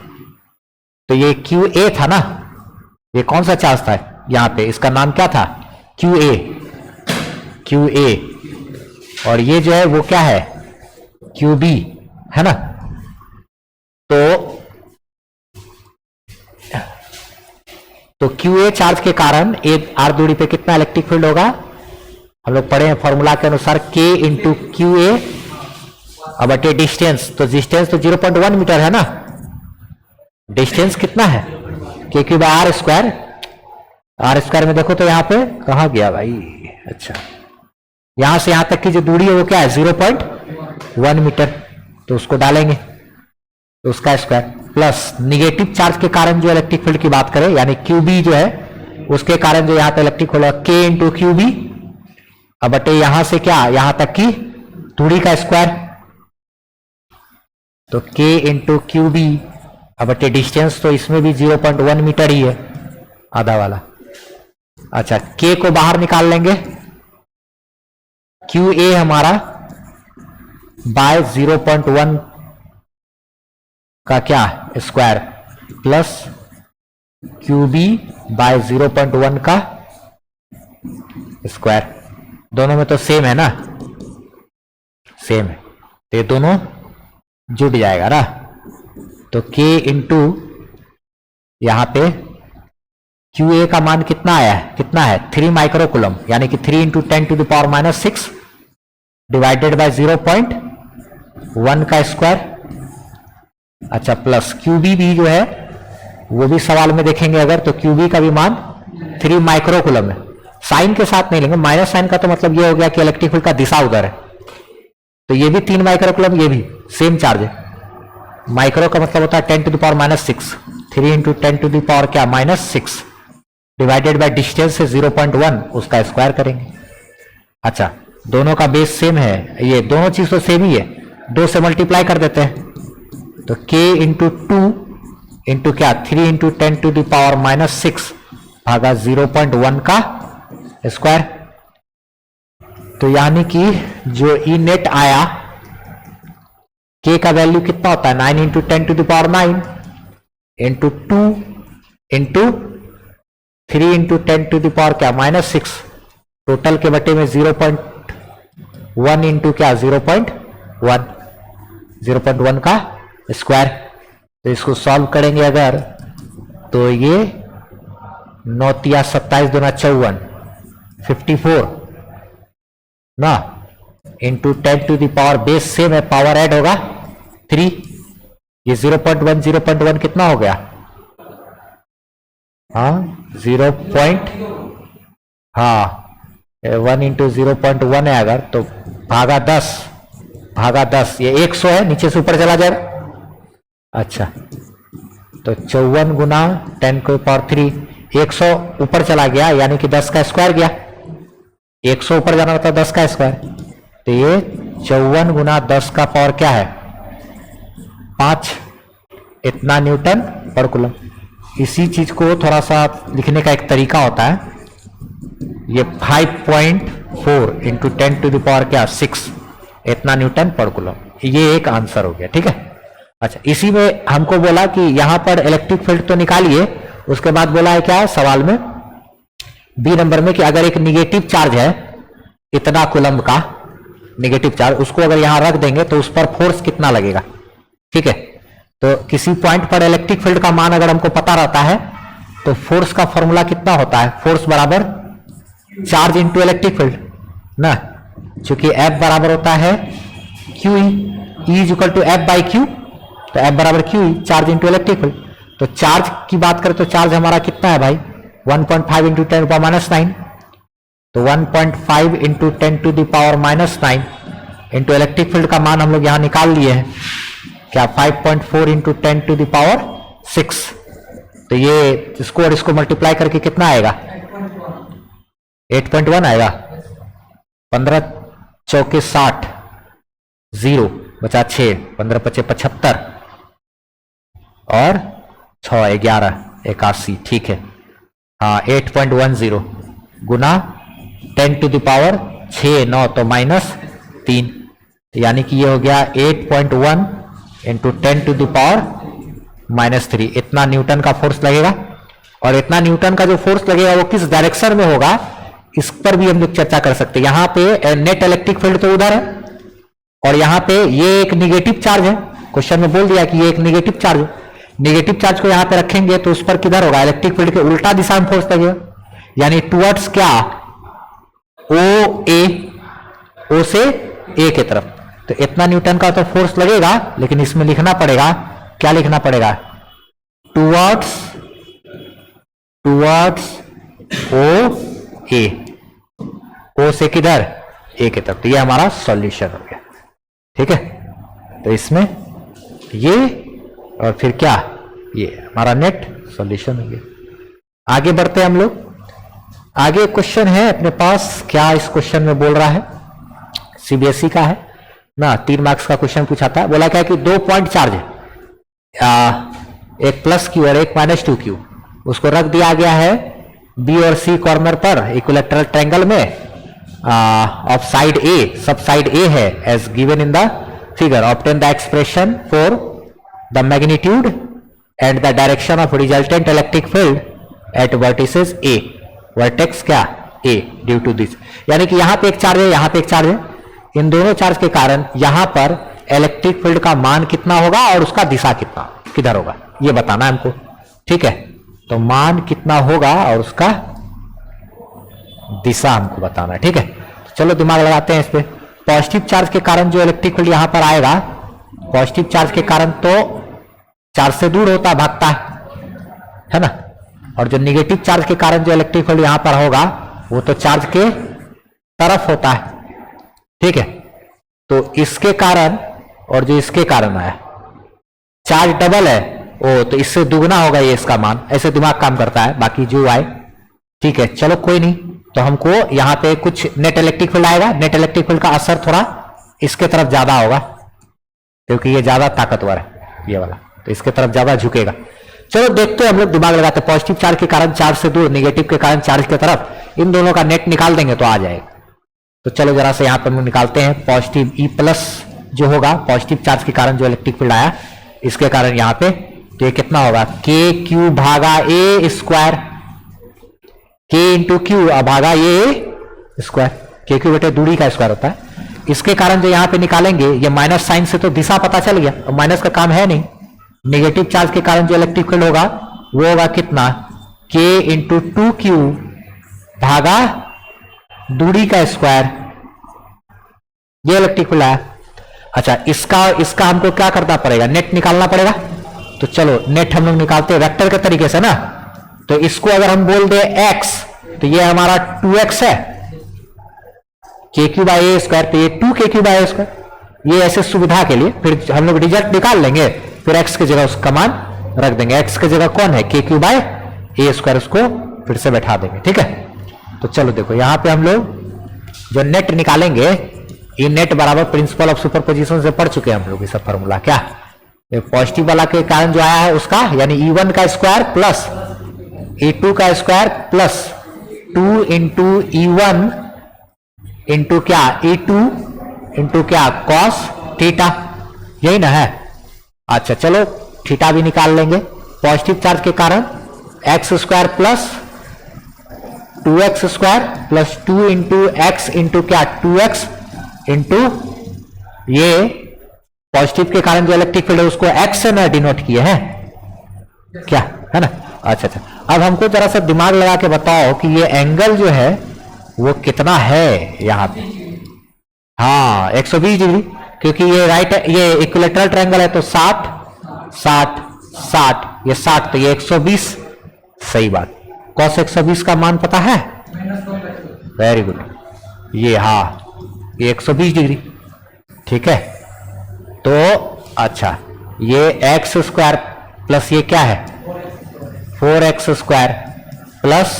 तो ये क्यू ए था ना, ये कौन सा चार्ज था यहां पे, इसका नाम क्या था, क्यू ए, क्यू ए। और ये जो है वो क्या है, क्यू बी, है ना। तो क्यू ए चार्ज के कारण एक आर दूरी पे कितना इलेक्ट्रिक फील्ड होगा, हम लोग पढ़े हैं फॉर्मूला के अनुसार के इंटू क्यू ए अब बटे डिस्टेंस। तो डिस्टेंस तो 0.1 मीटर है ना, डिस्टेंस कितना है, K Q by R square. R square में देखो तो यहां पे कहां गया भाई, अच्छा यहां से यहां तक की जो दूरी है वो क्या है, 0.1 मीटर। तो उसको डालेंगे, तो उसका स्क्वायर प्लस निगेटिव चार्ज के कारण जो इलेक्ट्रिक फील्ड की बात करें यानी QB जो है उसके कारण जो यहां पे electric field K into QB अब बटे यहां से क्या यहां तक की दूरी का स्क्वायर तो K इंटू QB अब बटे डिस्टेंस तो इसमें भी 0.1 मीटर ही है आधा वाला। अच्छा K को बाहर निकाल लेंगे QA हमारा बाय 0.1 का क्या स्क्वायर प्लस QB बाय 0.1 का स्क्वायर दोनों में तो सेम है ना सेम है तो ये दोनों जुड़ जाएगा ना तो K इंटू यहां पे QA का मान कितना आया है कितना है 3 माइक्रो कूलम यानी कि 3 इंटू 10⁻⁶ डिवाइडेड बाय 0.1 का स्क्वायर। अच्छा प्लस QB भी जो है वो भी सवाल में देखेंगे अगर तो QB का भी मान 3 माइक्रो कूलम है साइन के साथ नहीं लेंगे माइनस साइन का तो मतलब ये हो गया कि इलेक्ट्रिक फील्ड का दिशा उधर है तो ये भी 3 माइक्रो कूलम ये भी सेम चार्ज है माइक्रो का मतलब होता है 10⁻⁶ 3 इंटू 10 क्या -6 डिवाइडेड बाय डिस्टेंस से 0.1 उसका स्क्वायर करेंगे। अच्छा दोनों का बेस सेम है ये दोनों चीज तो सेम ही है 2 से मल्टीप्लाई कर देते हैं तो K इंटू 2 इंटू क्या 3 इंटू 10⁻⁶ भागा 0.1 का स्क्वायर तो यानी कि जो ई नेट आया K का वैल्यू कितना होता है 9 इंटू 10⁹ इंटू 2 इंटू 3 इंटू 10⁻क्या -6 टोटल के बटे में 0.1 इंटू क्या 0.1 का स्क्वायर तो इसको सॉल्व करेंगे अगर तो ये 9 × 27 × 54 54 ना इंटू 10⁻, बेस सेम है पावर ऐड होगा 3 ये 0.1 कितना हो गया हाँ 1 इंटू 0.1 है अगर तो भागा 10 ये 100 है नीचे से ऊपर चला जाएगा। अच्छा तो 54 गुना 10⁻³ 100 ऊपर चला गया यानी कि 10 का स्क्वायर गया 100 ऊपर जाना होता है 10 का स्क्वायर तो ये 54 गुना 10 का पावर क्या है 5 इतना न्यूटन पर कूलम। इसी चीज को थोड़ा सा लिखने का एक तरीका होता है ये 5.4 इंटू 10⁻⁶ क्या 6 इतना न्यूटन पर कूलम ये एक आंसर हो गया ठीक है। अच्छा इसी में हमको बोला कि यहां पर इलेक्ट्रिक फील्ड तो निकालिए उसके बाद बोला है क्या सवाल में बी नंबर में कि अगर एक निगेटिव चार्ज है इतना कूलम का निगेटिव चार्ज उसको अगर यहां रख देंगे तो उस पर फोर्स कितना लगेगा ठीक है। तो किसी पॉइंट पर इलेक्ट्रिक फील्ड का मान अगर हमको पता रहता है तो फोर्स का फॉर्मूला कितना होता है फोर्स बराबर चार्ज इंटू इलेक्ट्रिक फील्ड ना चूंकि F बराबर होता है QE E is equal to F by Q तो F बराबर QE charge into electric field तो चार्ज की बात करें तो चार्ज हमारा कितना है भाई 1.5 इंटू 10⁻⁹ तो 1.5 इंटू 10⁻⁹ इंटू इलेक्ट्रिक फील्ड का मान हम लोग यहां निकाल लिए हैं क्या 5.4 इंटू 10⁻⁶ तो ये इसको और इसको मल्टीप्लाई करके कितना आएगा 8.1 आएगा 15 चौके 60 0 बचा 6 15 × 5 = 75 और 6 11 81 ठीक है हाँ 8.10 गुना 10⁻6 9 तो -3 यानी कि ये हो गया 8.1 इंटू 10⁻³ इतना न्यूटन का फोर्स लगेगा। और इतना न्यूटन का जो फोर्स लगेगा वो किस डायरेक्शन में होगा इस पर भी हम लोग चर्चा कर सकते हैं। यहां पे नेट इलेक्ट्रिक फील्ड तो उधर है और यहां पे ये एक निगेटिव चार्ज है क्वेश्चन में बोल दिया कि ये एक निगेटिव चार्ज है निगेटिव चार्ज को यहां पे रखेंगे तो उस पर किधर होगा इलेक्ट्रिक फील्ड के उल्टा दिशा में फोर्स लगेगा यानी टुवर्ड्स क्या ओ से ए की तरफ तो इतना न्यूटन का तो फोर्स लगेगा लेकिन इसमें लिखना पड़ेगा क्या लिखना पड़ेगा टुवर्ड्स ओ से किधर ए की तरफ तो ये हमारा सॉल्यूशन हो गया ठीक है। तो इसमें ये और फिर क्या, ये हमारा नेट सॉल्यूशन हो गया। आगे बढ़ते हैं हम लोग। आगे क्वेश्चन है अपने पास, क्या इस क्वेश्चन में बोल रहा है, सीबीएसई का है ना, 3 मार्क्स का क्वेश्चन पूछा था। बोला क्या कि 2 पॉइंट चार्ज है, एक प्लस क्यू और एक माइनस 2q, उसको रख दिया गया है बी और सी कॉर्नर पर इक्विलैटरल ट्रायंगल में ऑफ साइड ए, सब साइड ए है as given in the figure. Obtain the expression for the magnitude and the direction of resultant electric field at vertices A, vertex क्या A, due to this. यानी कि यहां पे एक charge है, यहां पे एक चार्ज है, इन दोनों चार्ज के कारण यहां पर इलेक्ट्रिक फील्ड का मान कितना होगा और उसका दिशा कितना किधर होगा, ये बताना है हमको। ठीक है, तो मान कितना होगा और उसका दिशा हमको बताना है। ठीक है, तो चलो दिमाग लगाते हैं इस पे। पॉजिटिव चार्ज के कारण जो इलेक्ट्रिक फील्ड यहां पर आएगा, पॉजिटिव चार्ज के कारण तो चार्ज से दूर होता भागता है ना, और जो निगेटिव चार्ज के कारण जो इलेक्ट्रिक फील्ड यहां पर होगा वो तो चार्ज के तरफ होता है। ठीक है, तो इसके कारण और जो इसके कारण आया, चार्ज डबल है ओ, तो इससे दुगना होगा ये इसका मान, ऐसे दिमाग काम करता है, बाकी जो आए। ठीक है, चलो कोई नहीं, तो हमको यहां पे कुछ नेट इलेक्ट्रिक फील्ड आएगा। नेट इलेक्ट्रिक फील्ड का असर थोड़ा इसके तरफ ज्यादा होगा क्योंकि ये ज्यादा ताकतवर है ये वाला, तो इसके तरफ ज्यादा झुकेगा। चलो देखते हैं हम लोग, दिमाग लगाते हैं। पॉजिटिव चार्ज के कारण चार्ज से दूर, निगेटिव के कारण चार्ज के तरफ, इन दोनों का नेट निकाल देंगे तो आ जाएगा। तो चलो जरा से यहां पर हम लोग निकालते हैं। पॉजिटिव ई प्लस जो होगा, पॉजिटिव चार्ज के कारण जो इलेक्ट्रिक फील्ड आया इसके कारण यहां पे, तो ये कितना होगा के क्यू भागा ए स्क्वायर, के इंटू क्यू भागा ए स्क्वायर, के क्यू बेटे दूरी का स्क्वायर होता है। इसके कारण जो यहां पे निकालेंगे, ये माइनस साइन से तो दिशा पता चल गया, और माइनस का काम है नहीं। नेगेटिव चार्ज के कारण जो इलेक्ट्रिक फील्ड होगा वो होगा कितना, के इंटू 2q भागा दूरी का स्क्वायर, ये इलेक्ट्रिक फील्ड आया। अच्छा, इसका हमको क्या करना पड़ेगा, नेट निकालना पड़ेगा। तो चलो नेट हम लोग निकालते हैं वेक्टर के तरीके से ना। तो इसको अगर हम बोल दे x, तो ये हमारा 2x है, K Q by A square, तो ये 2k Q by A square. ये ऐसे सुविधा के लिए, फिर हम लोग रिजल्ट निकाल लेंगे, फिर x की जगह उसका मान रख देंगे। x की जगह कौन है, K Q by A square, उसको फिर से बैठा देंगे। ठीक है, तो चलो देखो यहां पे हम लोग जो नेट निकालेंगे, ये नेट बराबर प्रिंसिपल ऑफ सुपरपोजिशन से पढ़ चुके हैं हम लोग। ये सब फॉर्मूला क्या, पॉजिटिव वाला के कारण जो आया है उसका, यानी E1 का स्क्वायर प्लस E2 का square plus 2 into E1 into क्या E2 इंटू क्या कॉस थीटा, यही ना है। अच्छा चलो थीटा भी निकाल लेंगे। पॉजिटिव चार्ज के कारण x square plus 2x square plus 2 into x into क्या 2x इंटू ये पॉजिटिव के कारण जो इलेक्ट्रिक फील्ड है उसको x से ना डिनोट किए हैं क्या, है ना। अच्छा अच्छा, अब हमको जरा सा दिमाग लगा के बताओ कि ये एंगल जो है वो कितना है यहाँ पे। हाँ 120 डिग्री, क्योंकि ये राइट, ये इक्विलैटरल ट्रायंगल है, तो 60 60 60, ये 60, तो ये 120। सही बात, cos 120 का मान पता है, वेरी गुड, ये हाँ ये 120 डिग्री। ठीक है, तो अच्छा ये एक्स स्क्वायर प्लस ये क्या है 4x square plus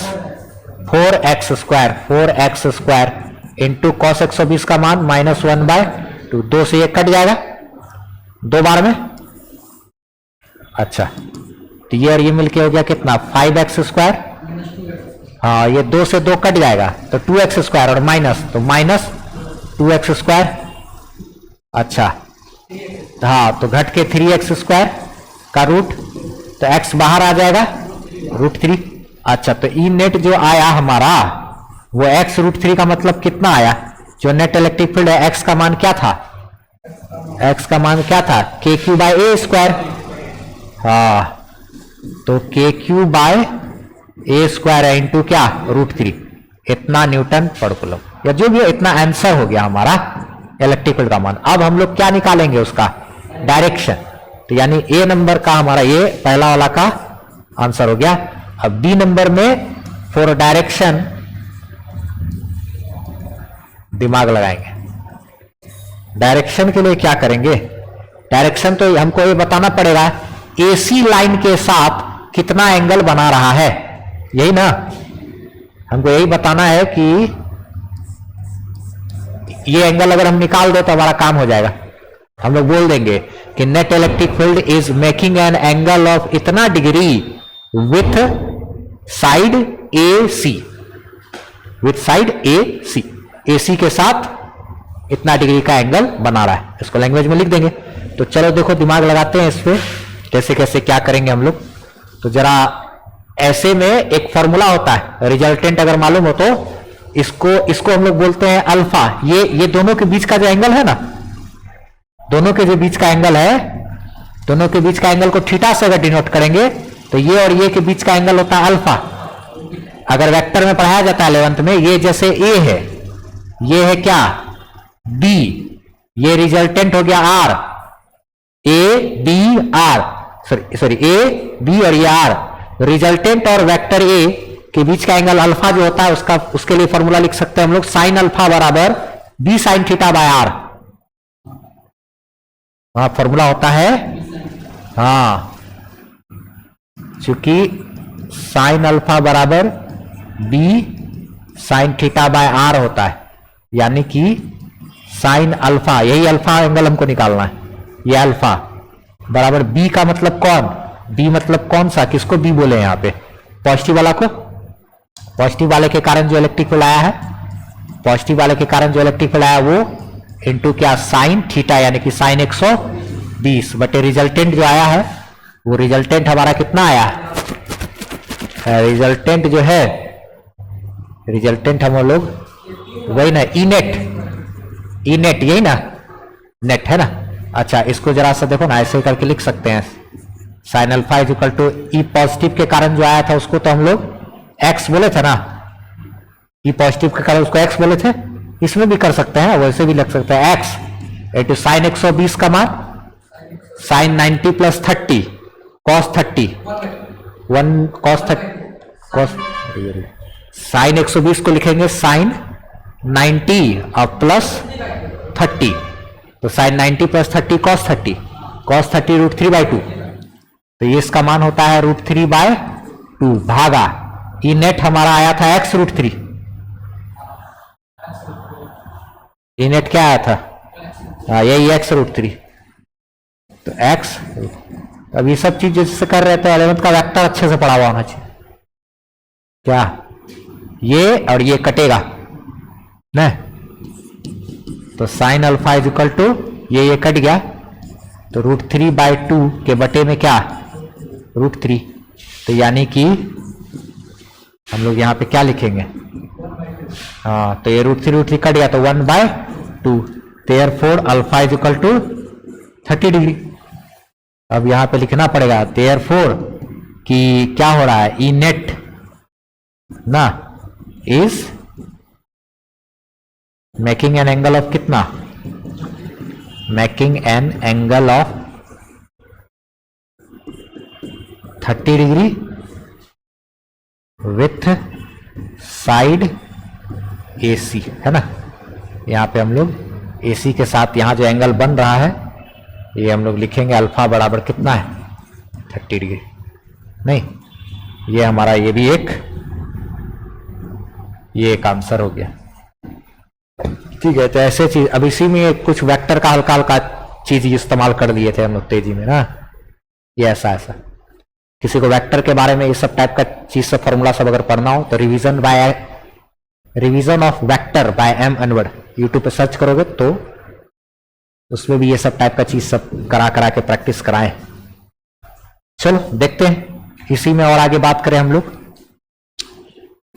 4x square 4x square into cos 120 का मान -1/2, 2 से ये कट जाएगा 2 बार में। अच्छा तो ये और ये मिलके हो गया कितना 5x स्क्वायर, हाँ ये 2 से 2 कट जाएगा तो 2x स्क्वायर और माइनस, तो माइनस 2x स्क्वायर। अच्छा हाँ तो घट के 3x स्क्वायर का रूट, तो x बाहर आ जाएगा √3। अच्छा तो ई नेट जो आया हमारा वो x √3 का मतलब कितना आया, जो नेट इलेक्ट्रिक फील्ड है x का मान क्या था, x का मान क्या था के क्यू बाय ए स्क्वायर। हाँ तो के क्यू बाय ए स्क्वायर है इंटू क्या √3, इतना न्यूटन पर कूलम, या जो भी इतना आंसर हो गया हमारा इलेक्ट्रिक फील्ड का मान। अब हम लोग क्या निकालेंगे उसका डायरेक्शन, तो यानी ए नंबर का हमारा ये पहला वाला का आंसर हो गया। अब बी नंबर में फॉर डायरेक्शन दिमाग लगाएंगे। डायरेक्शन के लिए क्या करेंगे, डायरेक्शन तो हमको ये बताना पड़ेगा एसी लाइन के साथ कितना एंगल बना रहा है, यही ना, हमको यही बताना है कि ये एंगल अगर हम निकाल दे तो हमारा काम हो जाएगा। हम लोग बोल देंगे कि net electric field is making an angle of इतना degree with side A C, with side A C, A C के साथ इतना डिग्री का एंगल बना रहा है। इसको लैंग्वेज में लिख देंगे। तो चलो देखो दिमाग लगाते हैं इस पे, कैसे कैसे क्या करेंगे हम लोग। तो जरा ऐसे में एक फॉर्मूला होता है, रिजल्टेंट अगर मालूम हो तो इसको हम लोग बोलते हैं अल्फा। ये दोनों के बीच का जो एंगल है ना, दोनों के जो बीच का एंगल है, दोनों के बीच का एंगल को थीटा से अगर डिनोट करेंगे तो ये और ये के बीच का एंगल होता है अल्फा। अगर वेक्टर में पढ़ाया जाता है 11th में, ये जैसे ए है, ये है क्या बी, ये रिजल्टेंट हो गया R, A B R, sorry A B और ये आर, रिजल्टेंट और वेक्टर ए के बीच का एंगल अल्फा जो होता है उसके लिए फॉर्मूला लिख सकते हैं हम लोग, साइन अल्फा बराबर B sine theta by R. हाँ फॉर्मूला होता है, हाँ, चूंकि साइन अल्फा बराबर B sine theta by R होता है, यानी कि साइन अल्फा, यही अल्फा एंगल हमको निकालना है, ये अल्फा बराबर बी का मतलब कौन, बी मतलब कौन सा, किसको बी बोले यहां पे, पॉजिटिव वाला को, पॉजिटिव वाले के कारण जो इलेक्ट्रिक फील्ड आया है, पॉजिटिव वाले के कारण जो इलेक्ट्रिक फील्ड आया वो इंटू क्या साइन थीटा, यानी कि साइन 120 बटे रिजल्टेंट जो आया है वो रिजल्टेंट हमारा कितना आया है, रिजल्टेंट जो है, रिजल्टेंट हम लोग वही ना ई नेट, ई नेट यही ना, नेट है ना। अच्छा इसको जरा सा देखो ना, ऐसे करके लिख सकते हैं, sine alpha is equal to E positive के कारण जो आया था उसको तो हम लोग एक्स बोले थे ना, ई पॉजिटिव के कारण उसको एक्स बोले थे, इसमें भी कर सकते हैं, वैसे भी लग सकता है एक्स इंटू साइन 120 का मान sine 90 plus 30 cos 30 1 cos 30 cos, sine 120 को लिखेंगे साइन 90 और प्लस 30, तो साइन 90 प्लस 30 कॉस 30, कॉस 30 √3/2, तो ये इसका मान होता है √3/2 भागा ई नेट हमारा आया था x √3, ई नेट क्या आया था, यही x √3, तो x, अब ये सब चीज जैसे कर रहे थे 11th का वेक्टर अच्छे से पढ़ा हुआ होना चाहिए, क्या ये और ये कटेगा न, तो sine alpha is equal to ये कट गया, तो √3/2 के बटे में क्या √3, तो यानी कि हम लोग यहां पे क्या लिखेंगे, हाँ तो ये √3 कट गया तो 1/2, therefore alpha is equal to 30 degree. अब यहां पे लिखना पड़ेगा देयरफॉर कि क्या हो रहा है, ई नेट ना is making an angle of कितना, making an angle of 30 degree with side AC, है ना। यहां पे हम लोग AC के साथ यहां जो एंगल बन रहा है ये हम लोग लिखेंगे अल्फा बराबर कितना है 30 डिग्री, नहीं ये हमारा ये भी ये एक आंसर हो गया, ठीक है। तो ऐसे चीज, अब इसी में कुछ वेक्टर का हल्का हल्का चीज इस्तेमाल कर लिए थे हम लोग तेजी में ना, ये ऐसा किसी को वेक्टर के बारे में ये सब टाइप का चीज सब फॉर्मूला सब अगर पढ़ना हो तो revision of vector by M Anwar YouTube पे सर्च करोगे तो उसमें भी ये सब टाइप का चीज सब करा के प्रैक्टिस कराएं। चलो देखते हैं इसी में और आगे बात करें हम लोग।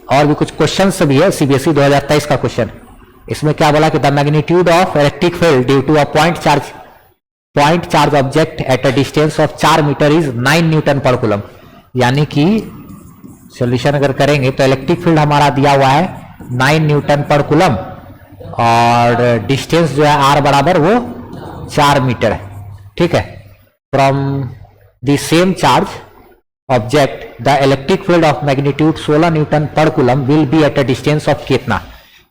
और भी कुछ क्वेश्चन भी है, सीबीएसई 2023 का क्वेश्चन। इसमें क्या बोला कि the magnitude of electric field due to a point charge object at a distance of 4 meter is 9 newton per coulomb. यानी कि सॉल्यूशन अगर करेंगे तो इलेक्ट्रिक फील्ड हमारा दिया हुआ है 9 न्यूटन पर कूलम और डिस्टेंस जो है r बराबर वो 4 मीटर है, ठीक है। From the same charge object the electric field of magnitude 16 newton per coulomb will be at a distance of कितना।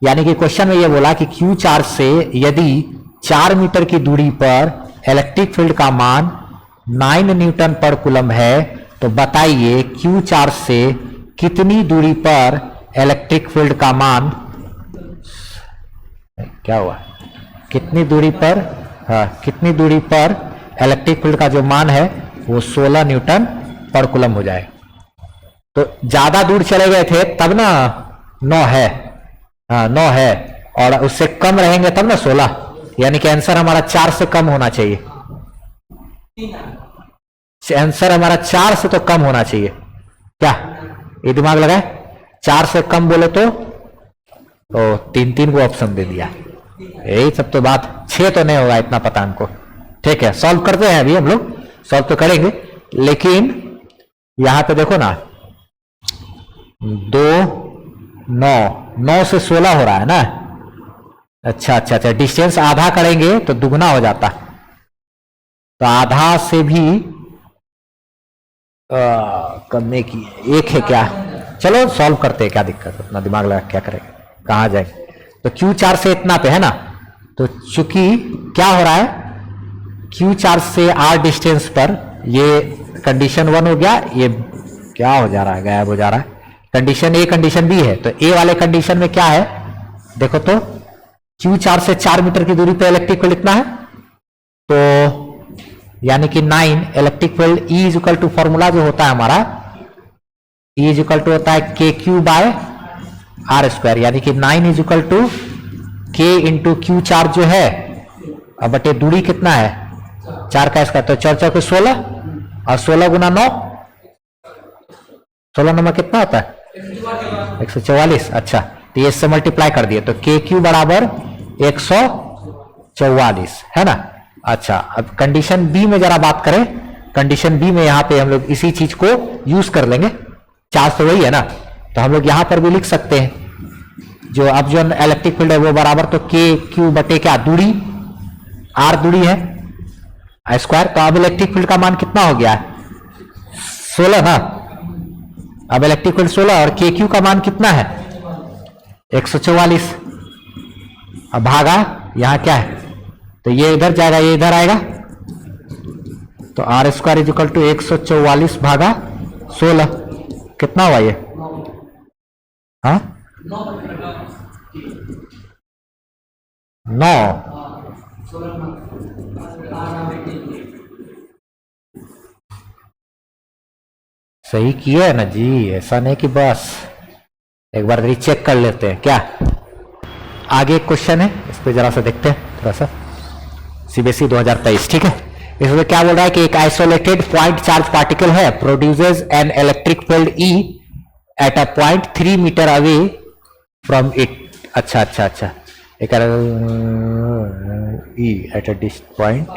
यानी कि क्वेश्चन में ये बोला कि क्यू चार्ज से यदि 4 मीटर की दूरी पर इलेक्ट्रिक फील्ड का मान 9 न्यूटन पर कूलम है, तो बताइए क्यू चार्ज से कितनी दूरी पर इलेक्ट्रिक फील्ड का मान, क्या हुआ, कितनी दूरी पर, हाँ कितनी दूरी पर इलेक्ट्रिक फील्ड का जो मान है वो 16 न्यूटन पर कूलम हो जाए। तो ज्यादा दूर चले गए थे तब ना 9 है, हाँ 9 है, और उससे कम रहेंगे तब ना 16, यानी कि आंसर हमारा 4 से कम होना चाहिए। आंसर हमारा 4 से तो कम होना चाहिए, क्या ये दिमाग लगाए? 4 से कम बोले तो 3 को ऑप्शन दे दिया, यही सब तो बात। 6 तो नहीं होगा, इतना पता हमको। ठीक है, सॉल्व करते हैं, अभी हम लोग सॉल्व तो करेंगे, लेकिन यहां पे देखो ना 2 9 से 16 हो रहा है ना। अच्छा अच्छा अच्छा, डिस्टेंस आधा करेंगे तो दुगना हो जाता, तो आधा से भी करने की एक है क्या। चलो सॉल्व करते हैं, क्या दिक्कत है, अपना दिमाग लगा क्या करेंगे, कहां जाएंगे। तो Q4 से इतना पे है ना, तो चूंकि क्या हो रहा है, Q4 से R डिस्टेंस पर ये कंडीशन 1 हो गया, ये क्या हो जा रहा है, गायब हो जा रहा है। कंडीशन A कंडीशन B है, तो A वाले कंडीशन में क्या है देखो, तो Q4 से 4 मीटर की दूरी पे इलेक्ट्रिक फील्ड इतना है, तो यानी कि 9 electric field E is equal to formula जो होता है हमारा, E इज इक्वल टू होता है KQ बाय R स्क्वायर, यानी कि 9 is equal to K into Q charge जो है, अब बटे दूरी कितना है 4 का स्क्वायर, तो 4 4 16, और 16 गुना 9, 16 नंबर कितना होता है 144। अच्छा, तो ये इससे मल्टीप्लाई कर दिए, तो KQ बराबर 144 है ना। अच्छा, अब कंडीशन बी में जरा बात करें, कंडीशन बी में यहां पे हम लोग इसी चीज को यूज कर लेंगे, चार्ज तो वही है ना, तो हम लोग यहां पर भी लिख सकते हैं, जो अब जो इलेक्ट्रिक फील्ड है वो बराबर तो KQ बटे क्या, दूरी R दूरी है स्क्वायर, तो अब इलेक्ट्रिक फील्ड का मान कितना हो गया 16 ना, अब इलेक्ट्रिक फील्ड 16 और KQ का मान कितना है 144, अब भागा यहां क्या है, तो ये इधर जाएगा, ये इधर आएगा, तो R square is equal to 144 भागा 16, कितना हुआ ये, हाँ 9, सही किया है ना जी, ऐसा नहीं कि बस, एक बार रीचेक कर लेते हैं क्या। आगे एक क्वेश्चन है, इस पे जरा सा देखते हैं थोड़ा सा, CBSE 2023, ठीक है। इसमें क्या बोल रहा है कि एक आइसोलेटेड पॉइंट चार्ज पार्टिकल है, produces an electric field E at a point 3 meter away from it. अच्छा अच्छा अच्छा, एक E at a point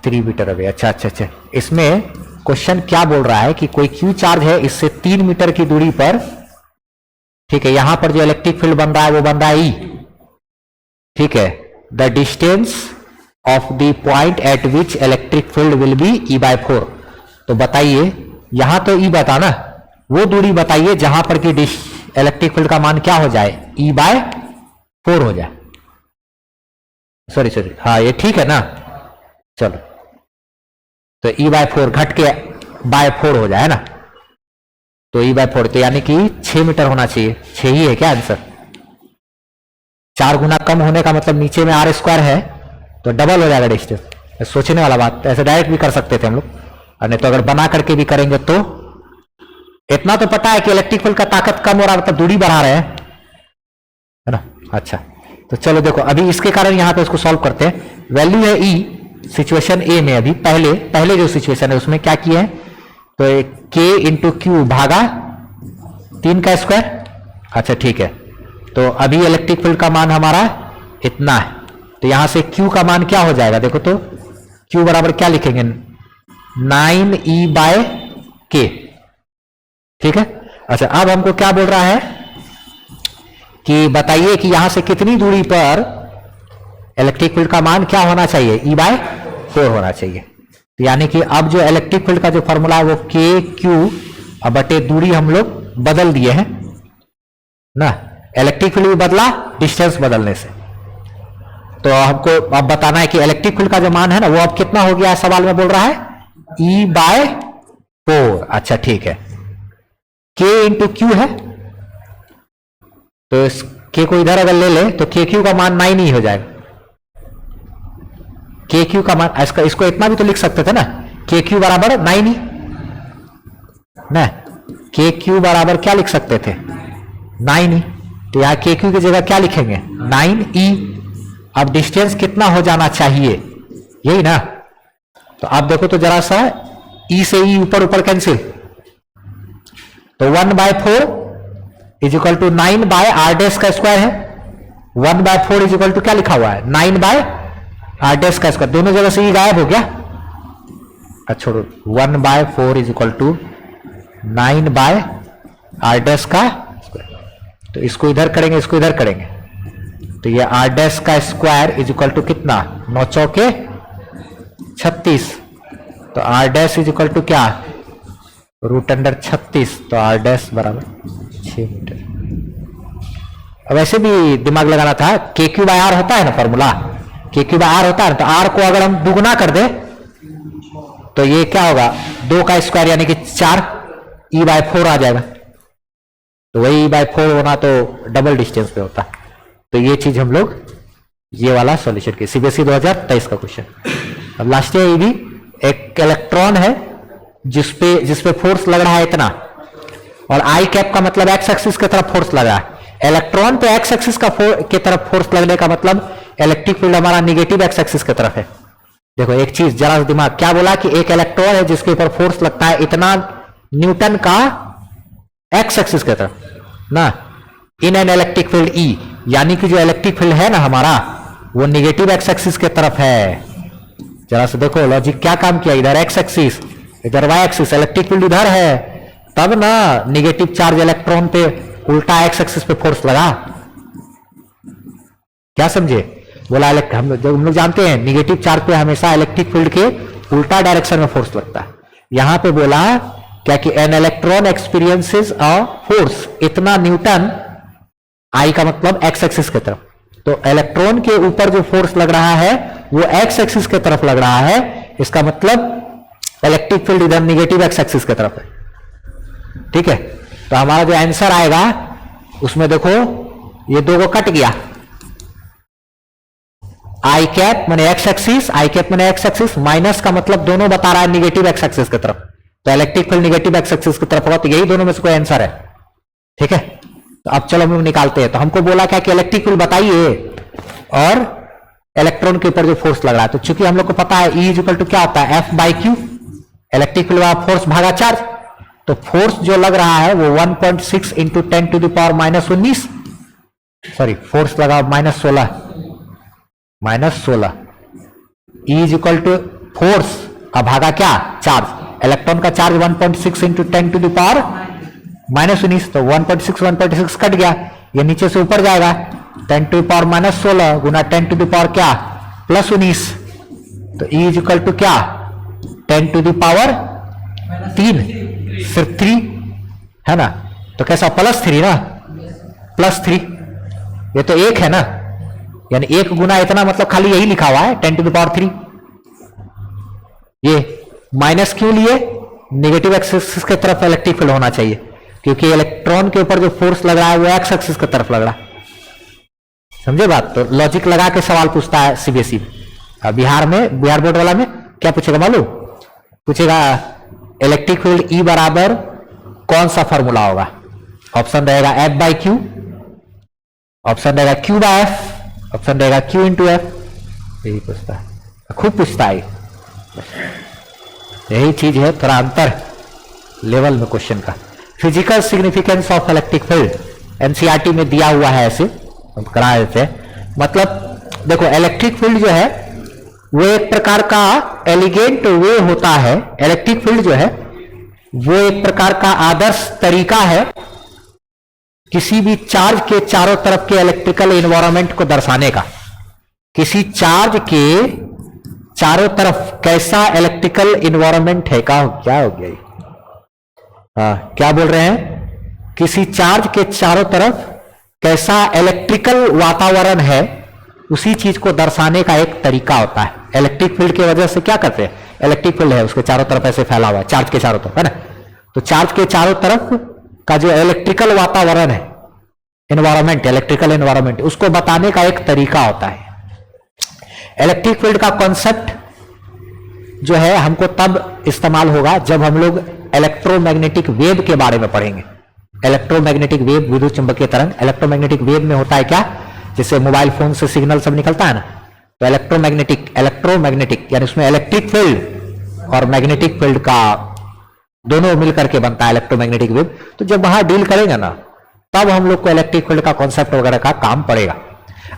3 meter away, अच्छा अच्छा अच्छा। इसमें क्वेश्चन क्या बोल रहा है कि कोई Q चार्ज है, इससे 3 मीटर की दूरी पर, ठीक है, यहां पर जो इलेक्ट्रिक फील्ड बन रहा है वो बन रहा है E, ठीक है। The distance of the point eight which electric field will be E/4, तो बताइए यहां तो E बताना, वो दूरी बताइए जहां पर कि इलेक्ट्रिक फील्ड का मान क्या हो जाए E/4 हो जाए, सॉरी सॉरी, हाँ ये ठीक है ना, चलो तो E/4 घट के by4 हो जाए ना, तो E/4, तो यानी कि 6 मीटर होना चाहिए, 6 ही है क्या आंसर, 4 गुना कम होने का मतलब नीचे में R स्क्वायर है तो डबल हो जाएगा डिस्टेंस, सोचने वाला बात, ऐसे डायरेक्ट भी कर सकते थे हम लोग, और नहीं तो अगर बना करके भी करेंगे तो, इतना तो पता है कि इलेक्ट्रिक फील्ड का ताकत कम हो रहा है, मतलब दूरी बढ़ा रहे हैं, है ना। अच्छा, तो चलो देखो अभी इसके कारण यहां पे इसको सॉल्व करते हैं। वैल्यू है E सिचुएशन A में, अभी पहले जो सिचुएशन है उसमें क्या किया है, तो K इंटू क्यू भागा 3 का स्क्वायर, अच्छा ठीक है। तो अभी इलेक्ट्रिक फील्ड का मान हमारा इतना है, तो यहां से Q का मान क्या हो जाएगा, देखो तो Q बराबर क्या लिखेंगे 9E/K, ठीक है। अच्छा, अब हमको क्या बोल रहा है कि बताइए कि यहां से कितनी दूरी पर इलेक्ट्रिक फील्ड का मान क्या होना चाहिए, E/4 होना चाहिए, तो यानी कि अब जो इलेक्ट्रिक फील्ड का जो फॉर्मूला है वो KQ बटे दूरी हम लोग बदल दिए हैं ना, इलेक्ट्रिक फील्ड भी बदला डिस्टेंस बदलने से, तो हमको अब बताना है कि इलेक्ट्रिक फील्ड का जो मान है ना वो अब कितना हो गया है, सवाल में बोल रहा है E/4। अच्छा ठीक है, K इंटू क्यू है, तो इस K को इधर अगर ले ले तो KQ का मान 9 ही हो जाएगा। KQ का मान इसको इतना भी तो लिख सकते थे ना, KQ बराबर 9 ही ना, KQ बराबर क्या लिख सकते थे 9 ही, तो यहां KQ की जगह क्या लिखेंगे 9E। अब डिस्टेंस कितना हो जाना चाहिए, यही ना, तो आप देखो तो जरा सा E से E ऊपर ऊपर कैंसिल, तो 1/4 इज इक्वल टू 9/r' का स्क्वायर है। 1/4 इज इक्वल टू क्या लिखा हुआ है 9/r' का स्क्वायर, दोनों जगह से E गायब हो गया। अच्छा छोड़ो, 1/4 इज इक्वल टू 9/r' का स्क्वायर, तो इसको इधर करेंगे इसको इधर करेंगे, तो ये r' का स्क्वायर इज इक्वल टू कितना 9 चौके 36, तो r' इज इक्वल टू क्या √36, तो r' बराबर 6 मीटर। अब ऐसे भी दिमाग लगाना था, KQ/R होता है ना फॉर्मूला, KQ/R होता है, तो R को अगर हम दुगुना कर दे तो ये क्या होगा 2 का स्क्वायर यानी कि 4 E/4 आ जाएगा, तो वही E/4 होना तो डबल डिस्टेंस पे होता, तो ये चीज हम लोग ये वाला सॉल्यूशन की CBSE 2023 का क्वेश्चन। अब लास्ट ये भी एक इलेक्ट्रॉन है जिसपे फोर्स लग रहा है इतना, और आई कैप का मतलब एक्स एक्सिस की तरफ फोर्स लग रहा है। इलेक्ट्रॉन पे एक्स एक्सिस की तरफ फोर्स लगने का मतलब इलेक्ट्रिक फील्ड हमारा निगेटिव एक्स एक्सिस की तरफ है। देखो एक चीज जरा दिमाग, क्या बोला कि एक इलेक्ट्रॉन है जिसके ऊपर फोर्स लगता है इतना न्यूटन का एक्स एक्सिस की तरफ ना, इन एन इलेक्ट्रिक फील्ड E, यानी कि जो इलेक्ट्रिक फील्ड है ना हमारा वो निगेटिव एक्स एक्सिस की तरफ है। जरा से देखो लॉजिक क्या काम किया, इधर एक्स एक्सिस इधर वाई एक्सिस, इलेक्ट्रिक फील्ड इधर है, तब ना निगेटिव चार्ज इलेक्ट्रॉन पे उल्टा एक्स एक्सिस पे फोर्स लगा। क्या समझे, बोला हम लोग जानते हैं निगेटिव चार्ज पे हमेशा इलेक्ट्रिक फील्ड के उल्टा डायरेक्शन में फोर्स लगता है। यहां पे बोला क्या कि an electron experiences a force इतना न्यूटन, आई का मतलब एक्स एक्सिस की तरफ, तो इलेक्ट्रॉन के ऊपर जो फोर्स लग रहा है वो एक्स एक्सिस की तरफ लग रहा है, इसका मतलब इलेक्ट्रिक फील्ड इधर निगेटिव एक्स एक्सिस की तरफ है। ठीक है, तो हमारा जो आंसर आएगा उसमें देखो ये दो को कट गया, आई कैप मैंने एक्स एक्सिस, आई कैप मैंने एक्स एक्सिस, माइनस का मतलब दोनों बता रहा है निगेटिव एक्स एक्सिस की तरफ, तो electric field negative x axis की तरफ होगा, तो यही दोनों में से कोई आंसर है। ठीक है, तो अब चलो हम लोग निकालते हैं। तो हमको बोला क्या कि इलेक्ट्रिक फील्ड बताइए और इलेक्ट्रॉन के ऊपर जो फोर्स लग रहा है, तो चूंकि हम लोग को पता है E इक्वल टू क्या होता है F/Q, इलेक्ट्रिक फील्ड वाला फोर्स भागा चार्ज, तो फोर्स जो लग रहा है वो 1.6 इंटू 10⁻⁻19, सॉरी फोर्स लगा -16 E इक्वल टू फोर्स अब भागा क्या चार्ज, इलेक्ट्रॉन का चार्ज 1.6 इंटू 10⁻⁻19, तो 1.6 कट गया, ये नीचे से ऊपर जाएगा 10⁻⁻16 गुना 10⁻ क्या +19, तो E इक्वल टू क्या 10⁻3, सिर्फ 3 है ना, तो कैसा +3 ना, +3, ये तो 1 है ना, यानी 1 गुना इतना मतलब खाली यही लिखा हुआ है 10⁻3। ये माइनस क्यों लिए, नेगेटिव एक्सिस की तरफ इलेक्ट्रिक फील्ड होना चाहिए, क्योंकि इलेक्ट्रॉन के ऊपर जो फोर्स लग रहा है वो एक्स एक्सिस की तरफ लग रहा है। समझे बात, तो लॉजिक लगा के सवाल पूछता है CBSE। बिहार बोर्ड वाला में क्या पूछेगा मालूम, पूछेगा इलेक्ट्रिक फील्ड E बराबर कौन सा फॉर्मूला होगा, ऑप्शन रहेगा F/Q, ऑप्शन रहेगा Q/F, ऑप्शन रहेगा Q इंटू F, यही पूछता है, खूब पूछता है, यही चीज है, थोड़ा अंतर लेवल में क्वेश्चन का। Physical significance of electric field NCERT में दिया हुआ है, ऐसे हम करा देते हैं। मतलब देखो इलेक्ट्रिक फील्ड जो है वो एक प्रकार का एलिगेंट वे होता है, इलेक्ट्रिक फील्ड जो है वो एक प्रकार का आदर्श तरीका है किसी भी चार्ज के चारों तरफ के इलेक्ट्रिकल एनवायरनमेंट को दर्शाने का। किसी चार्ज के चारों तरफ कैसा इलेक्ट्रिकल एनवायरनमेंट है, क्या हो गया, हाँ क्या बोल रहे हैं, किसी चार्ज के चारों तरफ कैसा इलेक्ट्रिकल वातावरण है उसी चीज को दर्शाने का एक तरीका होता है। इलेक्ट्रिक फील्ड की वजह से क्या करते हैं, इलेक्ट्रिक फील्ड है उसके चारों तरफ ऐसे फैला हुआ है, चार्ज के चारों तरफ है ना, तो चार्ज के चारों तरफ का जो इलेक्ट्रिकल वातावरण है, एनवायरमेंट, इलेक्ट्रिकल एनवायरमेंट, उसको बताने का एक तरीका होता है। इलेक्ट्रिक फील्ड का कॉन्सेप्ट जो है हमको तब इस्तेमाल होगा जब हम लोग इलेक्ट्रोमैग्नेटिक वेव के बारे में पढ़ेंगे। इलेक्ट्रोमैग्नेटिक वेव, विद्युत चुंबकीय तरंग। इलेक्ट्रोमैग्नेटिक वेव में होता है क्या, जैसे मोबाइल फोन से सिग्नल सब निकलता है ना, तो इलेक्ट्रोमैग्नेटिक यानी उसमें इलेक्ट्रिक फील्ड और मैग्नेटिक फील्ड का दोनों मिलकर के बनता है इलेक्ट्रोमैग्नेटिक वेव। तो जब वहां डील करेंगे ना, तब हम लोग को इलेक्ट्रिक फील्ड का कॉन्सेप्ट वगैरह का काम पड़ेगा।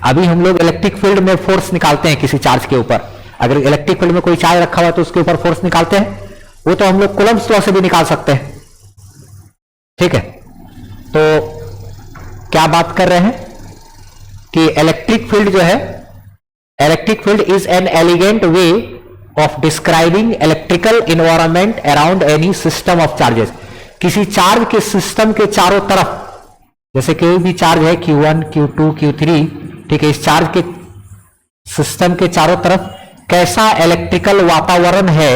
अभी हम लोग इलेक्ट्रिक फील्ड में फोर्स निकालते हैं किसी चार्ज के ऊपर, अगर इलेक्ट्रिक फील्ड में कोई चार्ज रखा हुआ है तो उसके ऊपर फोर्स निकालते हैं, वो तो हम लोग कूलम्ब्स लॉ से भी निकाल सकते हैं। ठीक है, तो क्या बात कर रहे हैं कि इलेक्ट्रिक फील्ड जो है, electric field is an elegant way of describing electrical environment around any system of charges. किसी चार्ज के सिस्टम के चारों तरफ, जैसे कोई भी चार्ज है Q1, Q2, Q3, ठीक है, इस चार्ज के सिस्टम के चारों तरफ कैसा इलेक्ट्रिकल वातावरण है,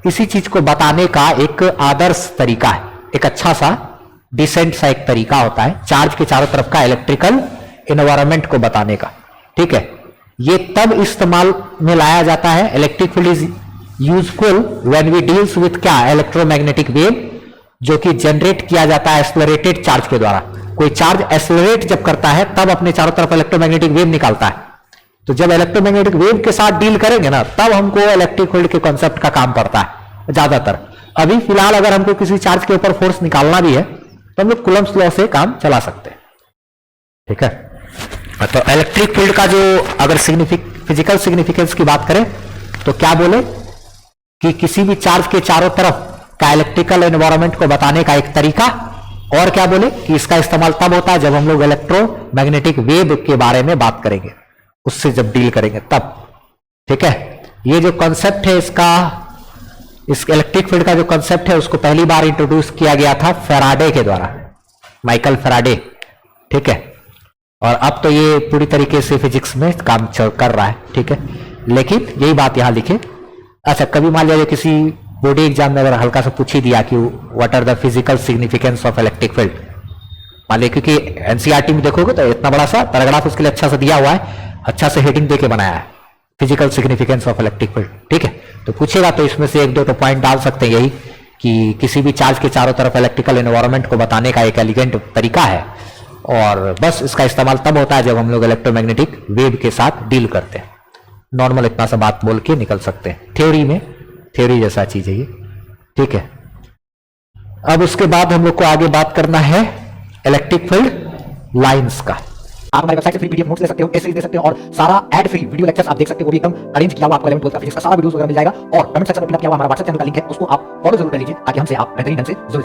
इसी चीज को बताने का एक आदर्श तरीका है, एक अच्छा सा डिसेंट सा एक तरीका होता है चार्ज के चारों तरफ का इलेक्ट्रिकल एनवायरनमेंट को बताने का। ठीक है, ये तब इस्तेमाल में लाया जाता है, electric field is useful when we deals with क्या, इलेक्ट्रोमैग्नेटिक वेव, जो कि जनरेट किया जाता है एक्सेलरेटेड चार्ज के द्वारा। कोई चार्ज एक्सेलरेट जब करता है तब अपने चारों तरफ इलेक्ट्रोमैग्नेटिक वेव निकालता है। तो जब इलेक्ट्रोमैग्नेटिक वेव के साथ डील करेंगे ना, तब हमको इलेक्ट्रिक फील्ड के कॉन्सेप्ट का काम पड़ता है ज्यादातर। अभी फिलहाल अगर हमको किसी चार्ज के ऊपर फोर्स निकालना भी है तो हम लोग कूलम्ब्स लॉ से काम चला सकते हैं। ठीक है, तो इलेक्ट्रिक फील्ड का जो अगर फिजिकल सिग्निफिकेंस की बात करें तो क्या बोले कि किसी भी चार्ज के चारों तरफ का इलेक्ट्रिकल एनवायरनमेंट को बताने का एक तरीका, और क्या बोले कि इसका इस्तेमाल तब होता है जब हम लोग इलेक्ट्रोमैग्नेटिक वेव के बारे में बात करेंगे, उससे जब डील करेंगे तब। ठीक है, ये जो कॉन्सेप्ट है इसका, इस इलेक्ट्रिक फील्ड का जो कॉन्सेप्ट है उसको पहली बार इंट्रोड्यूस किया गया था फैराडे के द्वारा, माइकल फैराडे। ठीक है, और अब तो ये पूरी तरीके से फिजिक्स में काम कर रहा है। ठीक है, लेकिन यही बात यहां लिखे। अच्छा, कभी मान लिया किसी बोर्ड एग्जाम में अगर हल्का सा पूछ ही दिया कि what are the physical significance of electric field, मान लिया, क्योंकि एनसीईआरटी में देखोगे तो इतना बड़ा सा पैराग्राफ उसके लिए अच्छा सा दिया हुआ है, अच्छा से हेडिंग देके बनाया है, physical significance of electric field. ठीक है, तो पूछेगा तो इसमें से एक दो तो पॉइंट डाल सकते हैं, यही कि किसी भी चार्ज के चारों तरफ इलेक्ट्रिकल एनवायरनमेंट को बताने का एक एलिगेंट तरीका है, और बस इसका इस्तेमाल तब होता है जब हम लोग इलेक्ट्रोमैग्नेटिक वेव के साथ डील करते हैं। नॉर्मल इतना सा बात बोल के निकल सकते हैं, थ्योरी में, थ्योरी जैसा चीज है ये। ठीक है, अब उसके बाद हम लोग को आगे बात करना है इलेक्ट्रिक फील्ड लाइंस का। आप हमारी वेबसाइट से फ्री पीडीएफ नोट्स ले सकते हो, एसेज दे सकते हो, और सारा एड फ्री वीडियो लेक्चर्स आप देख सकते हो, वो भी एकदम अरेंज किया हुआ आपको 11th 12th का फिजिक्स का सारा वीडियोस वगैरह मिल जाएगा। और कमेंट सेक्शन में पिन अप किया हुआ हमारा व्हाट्सएप चैनल का लिंक है, उसको आप फॉलो जरूर कर लीजिए ताकि हमसे आप बेहतरीन ढंग से जुड़